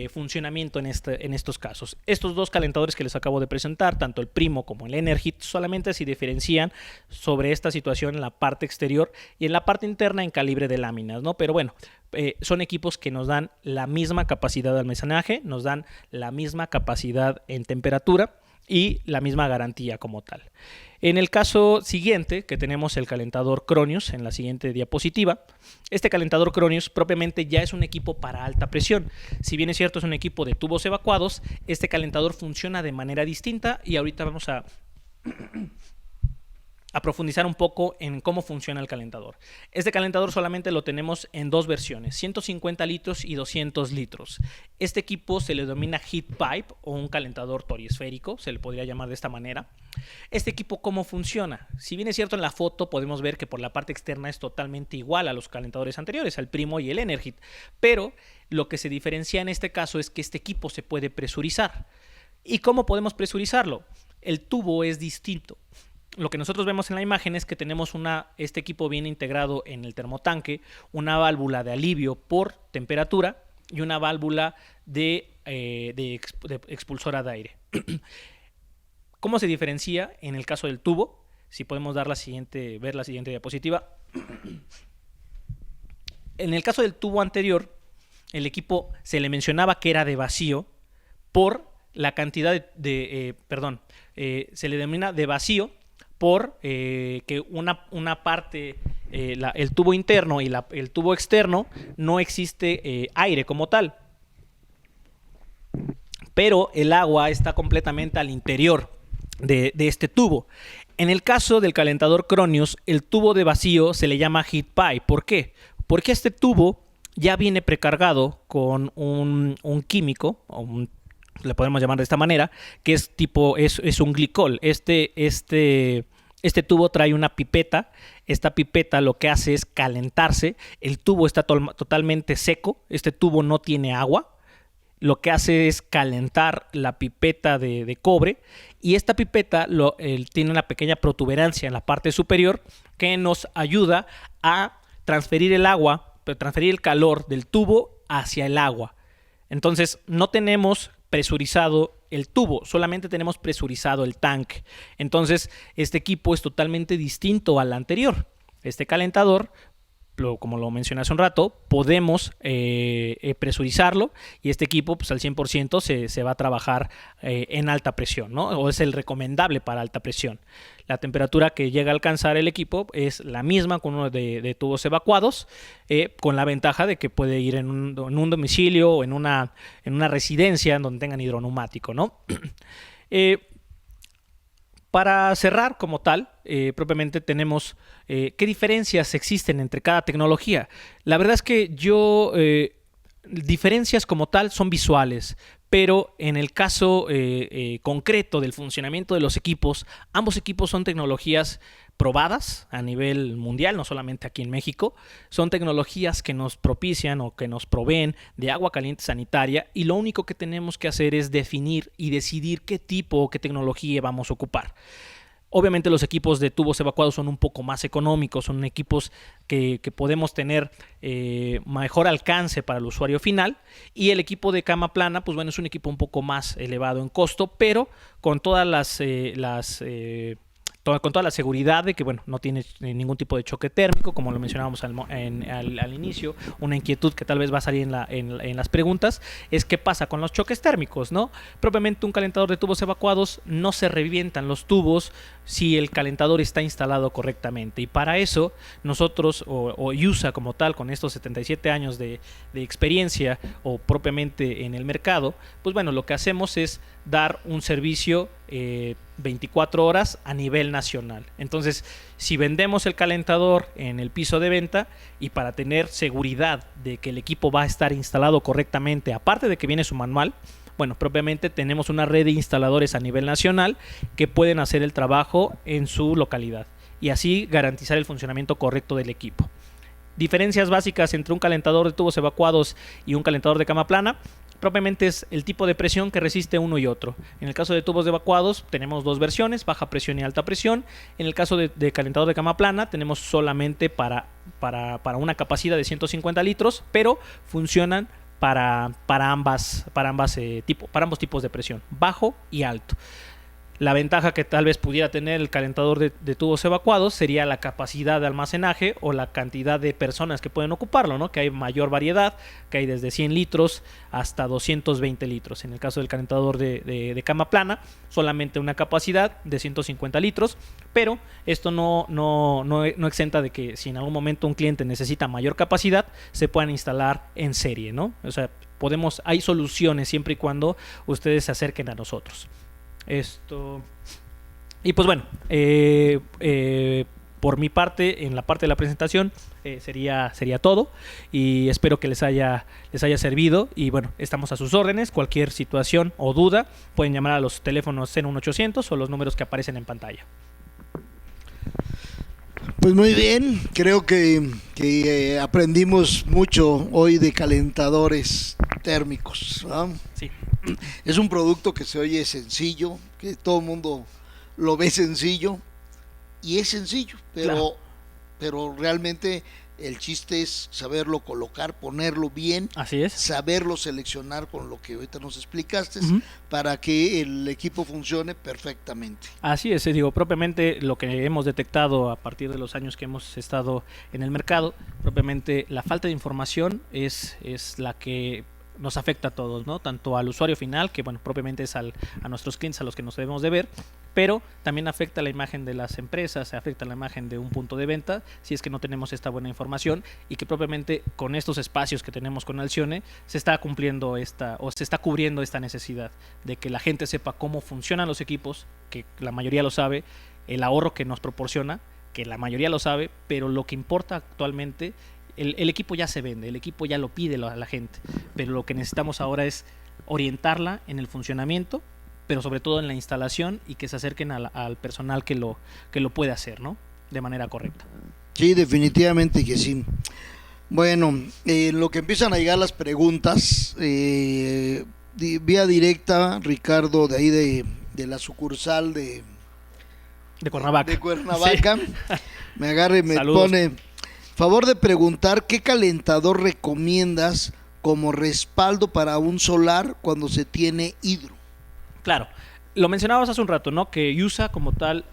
funcionamiento en estos casos. Estos dos calentadores que les acabo de presentar, tanto el Primo como el Energit, solamente se diferencian sobre esta situación en la parte exterior y en la parte interna en calibre de láminas, ¿no? Pero bueno, son equipos que nos dan la misma capacidad de almacenaje, nos dan la misma capacidad en temperatura y la misma garantía como tal. En el caso siguiente, que tenemos el calentador Cronius en la siguiente diapositiva, este calentador Cronius propiamente ya es un equipo para alta presión. Si bien es cierto es un equipo de tubos evacuados, este calentador funciona de manera distinta y ahorita vamos a profundizar un poco en cómo funciona el calentador. Este calentador solamente lo tenemos en dos versiones, 150 litros y 200 litros. Este equipo se le denomina heat pipe o un calentador toriesférico, se le podría llamar de esta manera. Este equipo, ¿cómo funciona? Si bien es cierto, en la foto podemos ver que por la parte externa es totalmente igual a los calentadores anteriores, al Primo y el Energit, pero lo que se diferencia en este caso es que este equipo se puede presurizar. ¿Y cómo podemos presurizarlo? El tubo es distinto. Lo que nosotros vemos en la imagen es que tenemos este equipo viene integrado en el termotanque, una válvula de alivio por temperatura y una válvula de expulsora de aire. ¿Cómo se diferencia en el caso del tubo? Si podemos ver la siguiente diapositiva. En el caso del tubo anterior, el equipo se le mencionaba que era de vacío por la cantidad se le denomina de vacío por que una parte, el tubo interno y el tubo externo, no existe aire como tal. Pero el agua está completamente al interior de este tubo. En el caso del calentador Cronius, el tubo de vacío se le llama heat pipe. ¿Por qué? Porque este tubo ya viene precargado con un químico, le podemos llamar de esta manera, que es un glicol. Este tubo trae una pipeta. Esta pipeta lo que hace es calentarse. El tubo está totalmente seco. Este tubo no tiene agua. Lo que hace es calentar la pipeta de cobre. Y esta pipeta tiene una pequeña protuberancia en la parte superior que nos ayuda a transferir el calor del tubo hacia el agua. Entonces no tenemos presurizado el tubo, solamente tenemos presurizado el tanque. Entonces este equipo es totalmente distinto al anterior. Este calentador, como lo mencioné hace un rato, podemos presurizarlo y este equipo pues al 100% se va a trabajar en alta presión, ¿no? O es el recomendable para alta presión. La temperatura que llega a alcanzar el equipo es la misma con uno de tubos evacuados, con la ventaja de que puede ir en un domicilio o en una residencia donde tengan hidroneumático, ¿no? Para cerrar como tal, propiamente tenemos qué diferencias existen entre cada tecnología. La verdad es que diferencias como tal son visuales, pero en el caso concreto del funcionamiento de los equipos, ambos equipos son tecnologías probadas a nivel mundial, no solamente aquí en México. Son tecnologías que nos propician o que nos proveen de agua caliente sanitaria y lo único que tenemos que hacer es definir y decidir qué tipo o qué tecnología vamos a ocupar. Obviamente los equipos de tubos evacuados son un poco más económicos, son equipos que podemos tener mejor alcance para el usuario final, y el equipo de cama plana, pues bueno, es un equipo un poco más elevado en costo, pero con todas con toda la seguridad de que bueno, no tiene ningún tipo de choque térmico, como lo mencionábamos al inicio. Una inquietud que tal vez va a salir en las preguntas es qué pasa con los choques térmicos, ¿no? Propiamente un calentador de tubos evacuados no se revientan los tubos si el calentador está instalado correctamente, y para eso nosotros o IUSA como tal, con estos 77 años de experiencia o propiamente en el mercado, pues bueno, lo que hacemos es dar un servicio 24 horas a nivel nacional. Entonces, si vendemos el calentador en el piso de venta, y para tener seguridad de que el equipo va a estar instalado correctamente, aparte de que viene su manual, bueno, propiamente tenemos una red de instaladores a nivel nacional que pueden hacer el trabajo en su localidad y así garantizar el funcionamiento correcto del equipo. Diferencias básicas entre un calentador de tubos evacuados y un calentador de cama plana. Propiamente es el tipo de presión que resiste uno y otro. En el caso de tubos evacuados tenemos dos versiones, baja presión y alta presión. En el caso de calentador de cama plana tenemos solamente para una capacidad de 150 litros, pero funcionan para ambos tipos de presión, bajo y alto. La ventaja que tal vez pudiera tener el calentador de tubos evacuados sería la capacidad de almacenaje o la cantidad de personas que pueden ocuparlo, ¿no? Que hay mayor variedad, que hay desde 100 litros hasta 220 litros. En el caso del calentador de cama plana, solamente una capacidad de 150 litros, pero esto no exenta de que si en algún momento un cliente necesita mayor capacidad, se puedan instalar en serie, ¿no? O sea, hay soluciones siempre y cuando ustedes se acerquen a nosotros. Y pues bueno, por mi parte, en la parte de la presentación, sería todo, y espero que les haya servido. Y bueno, estamos a sus órdenes. Cualquier situación o duda pueden llamar a los teléfonos 01800 o los números que aparecen en pantalla.
Pues muy bien, creo que aprendimos mucho hoy de calentadores térmicos, ¿no?
Sí.
Es un producto que se oye sencillo, que todo el mundo lo ve sencillo, y es sencillo,
Claro.
pero realmente el chiste es saberlo colocar, ponerlo bien,
Así es.
saberlo seleccionar con lo que ahorita nos explicaste,
Uh-huh.
para que el equipo funcione perfectamente.
Así es, digo, propiamente lo que hemos detectado a partir de los años que hemos estado en el mercado, propiamente la falta de información es la que nos afecta a todos, ¿no? Tanto al usuario final, que bueno, propiamente es a nuestros clientes a los que nos debemos de ver, pero también afecta la imagen de las empresas, afecta la imagen de un punto de venta, si es que no tenemos esta buena información, y que propiamente con estos espacios que tenemos con Alcione se está cumpliendo se está cubriendo esta necesidad de que la gente sepa cómo funcionan los equipos, que la mayoría lo sabe, el ahorro que nos proporciona, que la mayoría lo sabe, pero lo que importa actualmente, el equipo ya se vende, el equipo ya lo pide a la gente, pero lo que necesitamos ahora es orientarla en el funcionamiento, pero sobre todo en la instalación, y que se acerquen al personal que lo puede hacer, ¿no? De manera correcta.
Sí, definitivamente que sí. Bueno, en lo que empiezan a llegar las preguntas, vía directa, Ricardo, de ahí de la sucursal de
Cuernavaca.
Sí. Me agarra y me
Saludos.
pone, favor de preguntar, ¿qué calentador recomiendas como respaldo para un solar cuando se tiene hidro?
Claro, lo mencionabas hace un rato, ¿no? Que USA como tal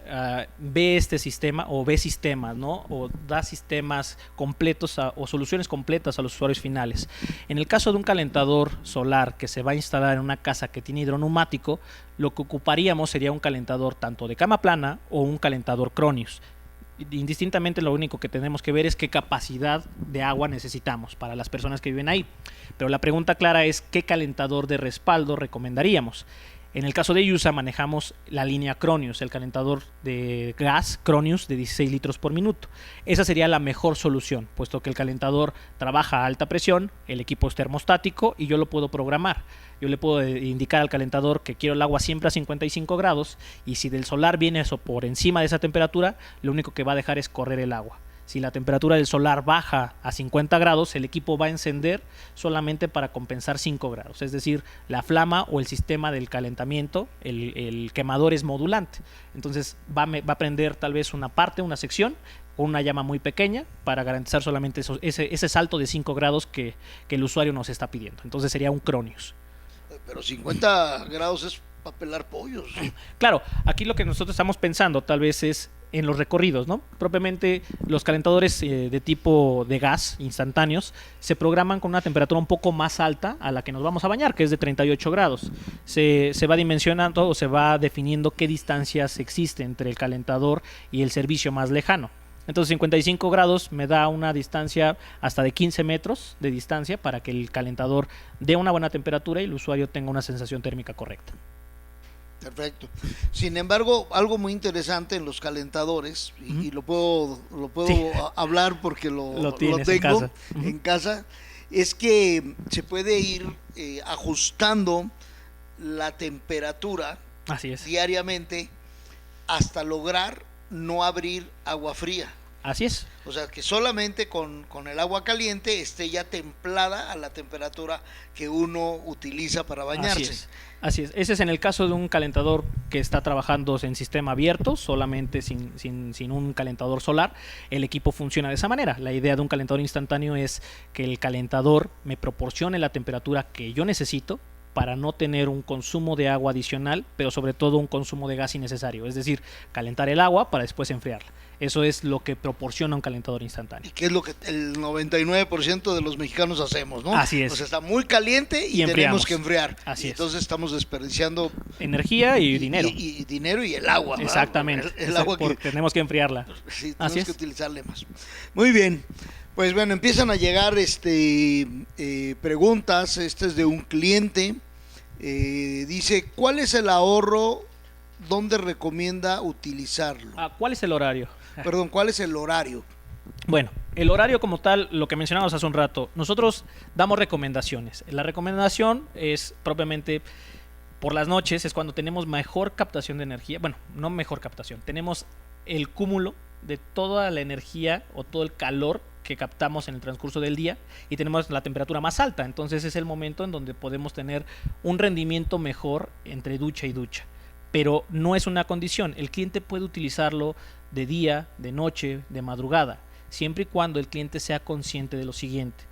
ve este sistema, o ve sistemas, ¿no? O da sistemas completos o soluciones completas a los usuarios finales. En el caso de un calentador solar que se va a instalar en una casa que tiene hidroneumático, lo que ocuparíamos sería un calentador tanto de cama plana o un calentador Cronius. Indistintamente, lo único que tenemos que ver es qué capacidad de agua necesitamos para las personas que viven ahí. Pero la pregunta clara es ¿qué calentador de respaldo recomendaríamos? En el caso de USA manejamos la línea Cronius, el calentador de gas Cronius de 16 litros por minuto. Esa sería la mejor solución, puesto que el calentador trabaja a alta presión, el equipo es termostático y yo lo puedo programar. Yo le puedo indicar al calentador que quiero el agua siempre a 55 grados, y si del solar viene eso por encima de esa temperatura, lo único que va a dejar es correr el agua. Si la temperatura del solar baja a 50 grados, el equipo va a encender solamente para compensar 5 grados. Es decir, la flama o el sistema del calentamiento, el quemador es modulante. Entonces va a prender tal vez una sección, con una llama muy pequeña, para garantizar solamente ese salto de 5 grados que el usuario nos está pidiendo. Entonces sería un Cronius.
Pero 50 grados es para pelar pollos.
Claro, aquí lo que nosotros estamos pensando tal vez es en los recorridos, ¿no? Propiamente los calentadores de tipo de gas instantáneos se programan con una temperatura un poco más alta a la que nos vamos a bañar, que es de 38 grados. Se va dimensionando o se va definiendo qué distancias existe entre el calentador y el servicio más lejano. Entonces 55 grados me da una distancia hasta de 15 metros de distancia para que el calentador dé una buena temperatura y el usuario tenga una sensación térmica correcta.
Perfecto. Sin embargo, algo muy interesante en los calentadores, y lo puedo sí, hablar porque lo tengo en casa, es que se puede ir ajustando la temperatura.
Así es.
Diariamente hasta lograr no abrir agua fría.
Así es.
O sea, que solamente con el agua caliente esté ya templada a la temperatura que uno utiliza para bañarse.
Así es. Así es. Ese es en el caso de un calentador que está trabajando en sistema abierto, solamente sin un calentador solar. El equipo funciona de esa manera. La idea de un calentador instantáneo es que el calentador me proporcione la temperatura que yo necesito para no tener un consumo de agua adicional, pero sobre todo un consumo de gas innecesario. Es decir, calentar el agua para después enfriarla. Eso es lo que proporciona un calentador instantáneo.
Y que es lo que el 99% de los mexicanos hacemos, ¿no?
Así es.
O sea, está muy caliente y tenemos que enfriar.
Así es.
Entonces estamos desperdiciando
energía y dinero.
Y dinero y el agua.
Exactamente.
El agua que
tenemos que enfriarla.
Sí, tenemos que utilizarle más. Muy bien. Pues bueno, empiezan a llegar preguntas. Este es de un cliente. Dice, ¿cuál es el ahorro? ¿Dónde recomienda utilizarlo?
¿Cuál es el horario?
Perdón, ¿cuál es el horario?
Bueno, el horario como tal, lo que mencionamos hace un rato, nosotros damos recomendaciones. La recomendación es propiamente por las noches, es cuando tenemos mejor captación de energía. Bueno, no mejor captación, tenemos el cúmulo de toda la energía o todo el calor que captamos en el transcurso del día y tenemos la temperatura más alta. Entonces es el momento en donde podemos tener un rendimiento mejor entre ducha y ducha. Pero no es una condición. El cliente puede utilizarlo de día, de noche, de madrugada, siempre y cuando el cliente sea consciente de lo siguiente: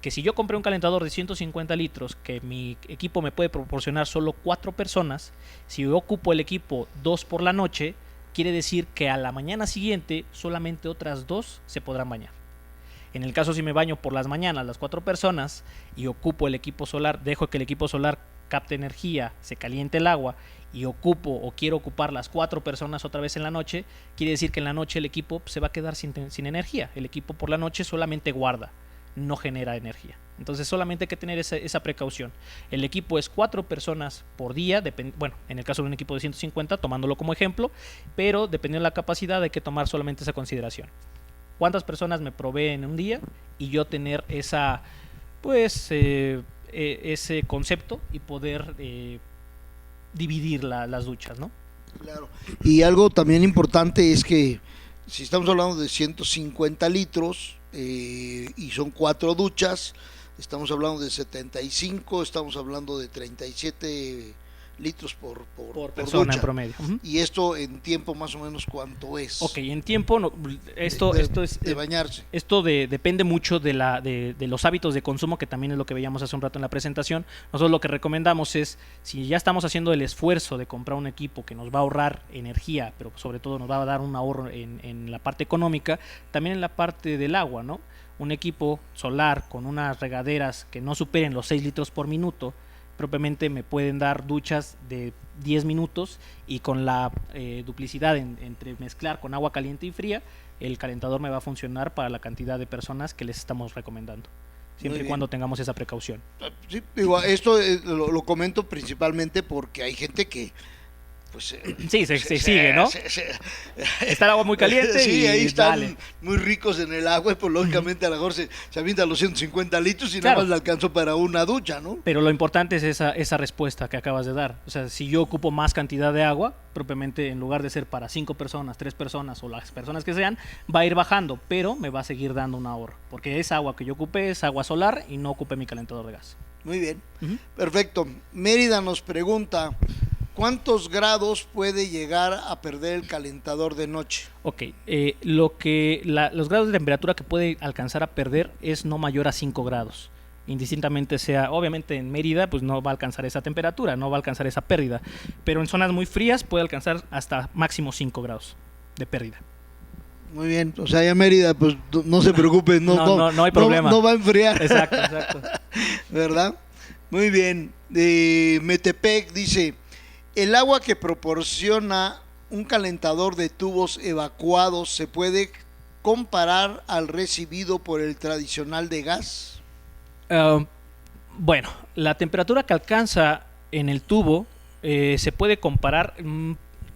que si yo compré un calentador de 150 litros que mi equipo me puede proporcionar solo 4 personas, si yo ocupo el equipo 2 por la noche, quiere decir que a la mañana siguiente solamente otras 2 se podrán bañar. En el caso si me baño por las mañanas las 4 personas y ocupo el equipo solar, dejo que el equipo solar capte energía, se caliente el agua y ocupo o quiero ocupar las 4 personas otra vez en la noche, quiere decir que en la noche el equipo se va a quedar sin energía. El equipo por la noche solamente guarda, no genera energía. Entonces solamente hay que tener esa precaución. El equipo es 4 personas por día, bueno, en el caso de un equipo de 150, tomándolo como ejemplo, pero dependiendo de la capacidad hay que tomar solamente esa consideración. ¿Cuántas personas me provee en un día? Y yo tener esa, ese concepto y poder dividir las duchas, ¿no?
Claro. Y algo también importante es que si estamos hablando de 150 litros y son 4 duchas, estamos hablando de 75, estamos hablando de 37 litros por
persona
ducha.
En promedio.
Y esto en tiempo más o menos ¿cuánto es?
Ok, en tiempo esto es
de bañarse.
Esto depende mucho de los hábitos de consumo, que también es lo que veíamos hace un rato en la presentación. Nosotros lo que recomendamos es, si ya estamos haciendo el esfuerzo de comprar un equipo que nos va a ahorrar energía, pero sobre todo nos va a dar un ahorro en la parte económica, también en la parte del agua, ¿no? Un equipo solar con unas regaderas que no superen los 6 litros por minuto, propiamente me pueden dar duchas de 10 minutos y con la duplicidad entre mezclar con agua caliente y fría, el calentador me va a funcionar para la cantidad de personas que les estamos recomendando, siempre y cuando tengamos esa precaución.
Sí, digo, esto lo comento principalmente porque hay gente que
sí, se sigue, ¿no? Está el agua muy caliente.
Sí,
y
ahí están
dale.
muy ricos en el agua y pues lógicamente a lo mejor se avientan los 150 litros y nada más le alcanzó para una ducha, ¿no?
Pero lo importante es esa respuesta que acabas de dar. O sea, si yo ocupo más cantidad de agua, propiamente en lugar de ser para 5 personas, 3 personas o las personas que sean, va a ir bajando, pero me va a seguir dando un ahorro, porque esa agua que yo ocupé es agua solar y no ocupé mi calentador de gas.
Muy bien, perfecto. Mérida nos pregunta, ¿cuántos grados puede llegar a perder el calentador de noche?
Ok, los grados de temperatura que puede alcanzar a perder es no mayor a 5 grados. Indistintamente sea, obviamente en Mérida pues no va a alcanzar esa temperatura, no va a alcanzar esa pérdida, pero en zonas muy frías puede alcanzar hasta máximo 5 grados de pérdida.
Muy bien, o sea, ya Mérida, pues no se preocupen, no
hay problema.
No va a enfriar.
Exacto.
¿Verdad? Muy bien. Metepec dice, ¿el agua que proporciona un calentador de tubos evacuados se puede comparar al recibido por el tradicional de gas?
Bueno, la temperatura que alcanza en el tubo se puede comparar,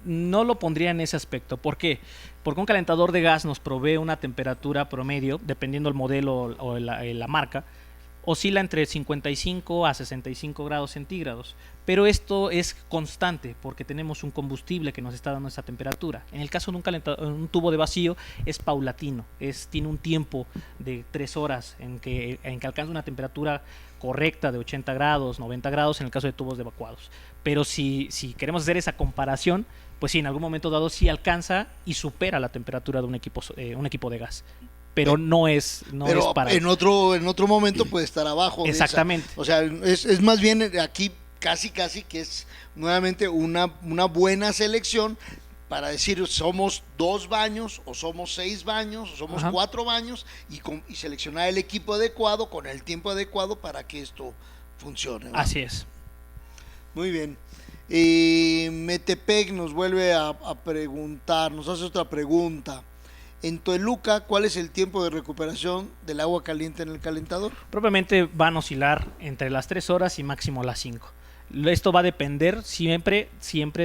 no lo pondría en ese aspecto. ¿Por qué? Porque un calentador de gas nos provee una temperatura promedio, dependiendo del modelo o la marca, oscila entre 55 a 65 grados centígrados, pero esto es constante porque tenemos un combustible que nos está dando esa temperatura. En el caso de un tubo de vacío es paulatino, tiene un tiempo de 3 horas en que alcanza una temperatura correcta de 80 grados, 90 grados en el caso de tubos de evacuados. Pero si queremos hacer esa comparación, pues sí, en algún momento dado sí alcanza y supera la temperatura de un equipo de gas. Pero no es para...
en otro momento puede estar abajo.
Exactamente.
O sea, es más bien aquí casi que es nuevamente una buena selección para decir somos 2 baños o somos 6 baños o somos 4 baños y seleccionar el equipo adecuado con el tiempo adecuado para que esto funcione, ¿no?
Así es.
Muy bien. Metepec nos vuelve a preguntar, nos hace otra pregunta. En Toluca, ¿cuál es el tiempo de recuperación del agua caliente en el calentador?
Propiamente van a oscilar entre las 3 horas y máximo las 5. Esto va a depender siempre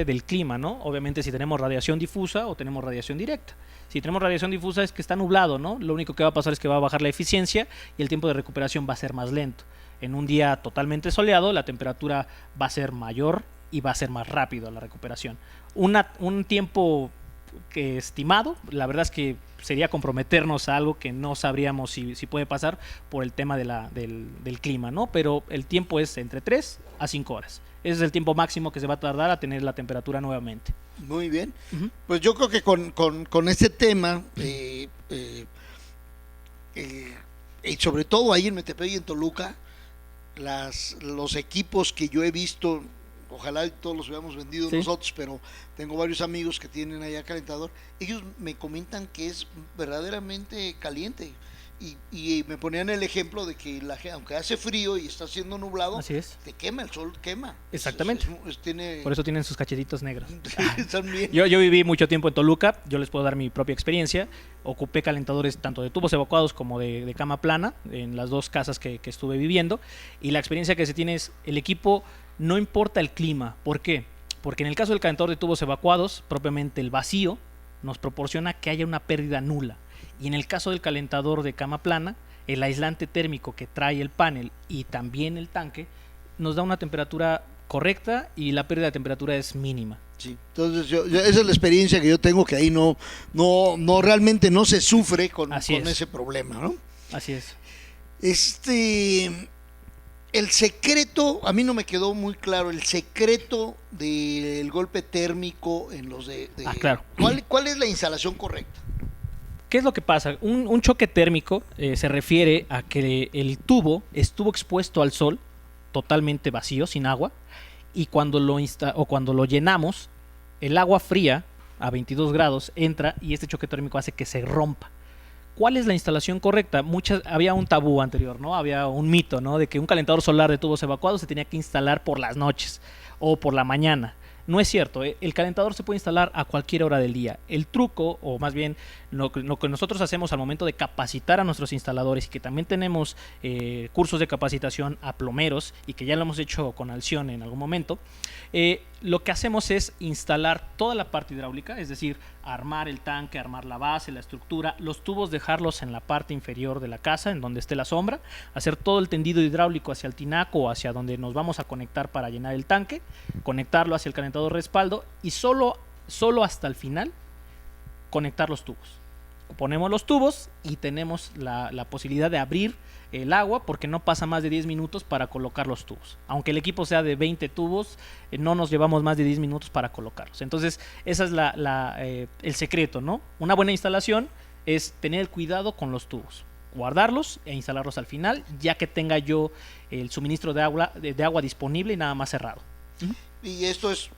del clima, ¿no? Obviamente si tenemos radiación difusa o tenemos radiación directa. Si tenemos radiación difusa es que está nublado, ¿no? Lo único que va a pasar es que va a bajar la eficiencia y el tiempo de recuperación va a ser más lento. En un día totalmente soleado, la temperatura va a ser mayor y va a ser más rápido la recuperación. Un tiempo estimado, la verdad es que sería comprometernos a algo que no sabríamos si puede pasar por el tema del clima, ¿no? Pero el tiempo es entre 3 a 5 horas. Ese es el tiempo máximo que se va a tardar a tener la temperatura nuevamente.
Muy bien. Pues yo creo que con este tema, y sobre todo ahí en Metepec y en Toluca, los equipos que yo he visto, ojalá todos los hubiéramos vendido nosotros, pero tengo varios amigos que tienen allá calentador, ellos me comentan que es verdaderamente caliente y me ponían el ejemplo de que aunque hace frío y está haciendo nublado,
así es,
te quema, el sol quema.
Exactamente. Por eso tienen sus cachetitos negros.
También.
Yo viví mucho tiempo en Toluca, yo les puedo dar mi propia experiencia. Ocupé calentadores tanto de tubos evacuados como de cama plana en las 2 casas que estuve viviendo, y la experiencia que se tiene es el equipo. No importa el clima. ¿Por qué? Porque en el caso del calentador de tubos evacuados, propiamente el vacío nos proporciona que haya una pérdida nula. Y en el caso del calentador de cama plana, el aislante térmico que trae el panel y también el tanque nos da una temperatura correcta y la pérdida de temperatura es mínima.
Sí, entonces esa es la experiencia que yo tengo, que ahí no realmente no se sufre con ese problema, ¿no?
Así es.
El secreto, a mí no me quedó muy claro, el secreto del golpe térmico en los
claro.
¿Cuál es la instalación correcta?
¿Qué es lo que pasa? Un choque térmico se refiere a que el tubo estuvo expuesto al sol, totalmente vacío, sin agua, y cuando lo llenamos, el agua fría a 22 grados entra y este choque térmico hace que se rompa. ¿Cuál es la instalación correcta? Había un tabú anterior, ¿no? Había un mito, ¿no? De que un calentador solar de tubos evacuados se tenía que instalar por las noches o por la mañana. No es cierto, el calentador se puede instalar a cualquier hora del día. El truco, o más bien lo que nosotros hacemos al momento de capacitar a nuestros instaladores, y que también tenemos cursos de capacitación a plomeros, y que ya lo hemos hecho con Alción en algún momento, lo que hacemos es instalar toda la parte hidráulica, es decir, armar el tanque, armar la base, la estructura, los tubos dejarlos en la parte inferior de la casa, en donde esté la sombra, hacer todo el tendido hidráulico hacia el tinaco o hacia donde nos vamos a conectar para llenar el tanque, conectarlo hacia el calentador respaldo y solo hasta el final conectar los tubos. Ponemos los tubos y tenemos la posibilidad de abrir el agua, porque no pasa más de 10 minutos para colocar los tubos. Aunque el equipo sea de 20 tubos, no nos llevamos más de 10 minutos para colocarlos. Entonces, ese es el secreto, ¿no? Una buena instalación es tener el cuidado con los tubos, guardarlos e instalarlos al final, ya que tenga yo el suministro de agua disponible y nada más cerrado.
Y esto es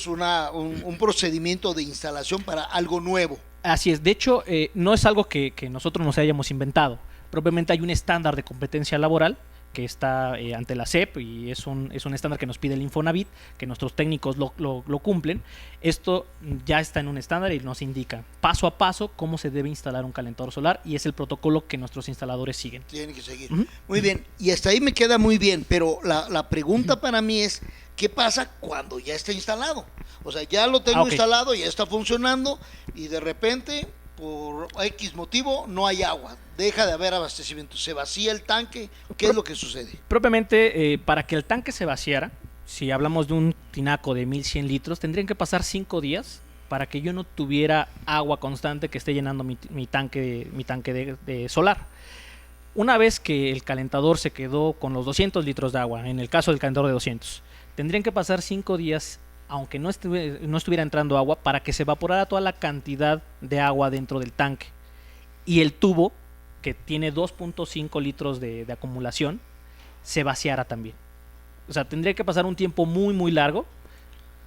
un procedimiento de instalación para algo nuevo.
Así es. De hecho, no es algo que nosotros nos hayamos inventado. Propiamente hay un estándar de competencia laboral que está ante la SEP, y es un estándar que nos pide el Infonavit, que nuestros técnicos lo cumplen. Esto ya está en un estándar y nos indica paso a paso cómo se debe instalar un calentador solar, y es el protocolo que nuestros instaladores siguen.
Tienen que seguir. Muy bien, y hasta ahí me queda muy bien, pero la pregunta para mí es, ¿qué pasa cuando ya está instalado? O sea, ya lo tengo instalado, ya está funcionando, y de repente por X motivo no hay agua, deja de haber abastecimiento, se vacía el tanque, ¿qué es lo que sucede?
Propiamente, para que el tanque se vaciara, si hablamos de un tinaco de 1100 litros, tendrían que pasar 5 días para que yo no tuviera agua constante que esté llenando mi tanque de solar. Una vez que el calentador se quedó con los 200 litros de agua, en el caso del calentador de 200, tendrían que pasar 5 días, aunque no estuviera entrando agua, para que se evaporara toda la cantidad de agua dentro del tanque. Y el tubo, que tiene 2.5 litros de acumulación, se vaciara también. O sea, tendría que pasar un tiempo muy, muy largo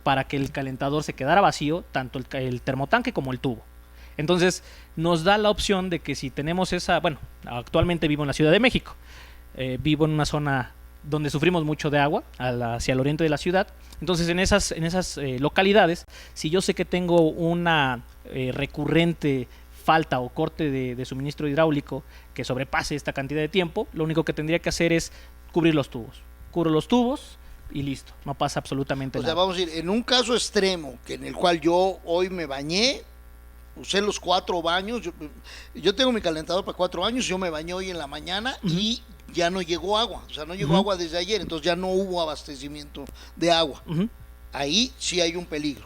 para que el calentador se quedara vacío, tanto el termotanque como el tubo. Entonces, nos da la opción de que si tenemos esa... Bueno, actualmente vivo en la Ciudad de México. Vivo en una zona donde sufrimos mucho de agua, hacia el oriente de la ciudad. Entonces, en esas localidades, si yo sé que tengo una recurrente falta o corte de suministro hidráulico que sobrepase esta cantidad de tiempo, lo único que tendría que hacer es cubrir los tubos. Cubro los tubos y listo, no pasa absolutamente nada.
O sea, vamos a ir, en un caso extremo, que en el cual yo hoy me bañé, usé los 4 baños, yo tengo mi calentador para 4 baños, yo me bañé hoy en la mañana y ya no llegó agua, o sea, no llegó agua desde ayer, entonces ya no hubo abastecimiento de agua. Ahí sí hay un peligro.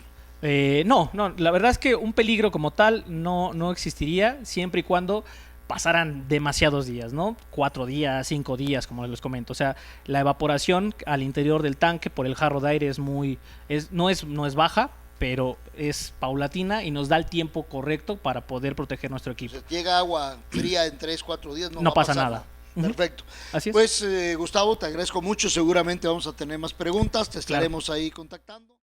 No, la verdad es que un peligro como tal no existiría siempre y cuando pasaran demasiados días, ¿no? 4 días, 5 días, como les comento. O sea, la evaporación al interior del tanque por el jarro de aire no es baja, pero es paulatina y nos da el tiempo correcto para poder proteger nuestro equipo.
Si llega agua fría en 3, 4 días,
no pasa nada.
Perfecto.
Así es.
Pues Gustavo, te agradezco mucho. Seguramente vamos a tener más preguntas. Te estaremos ahí contactando.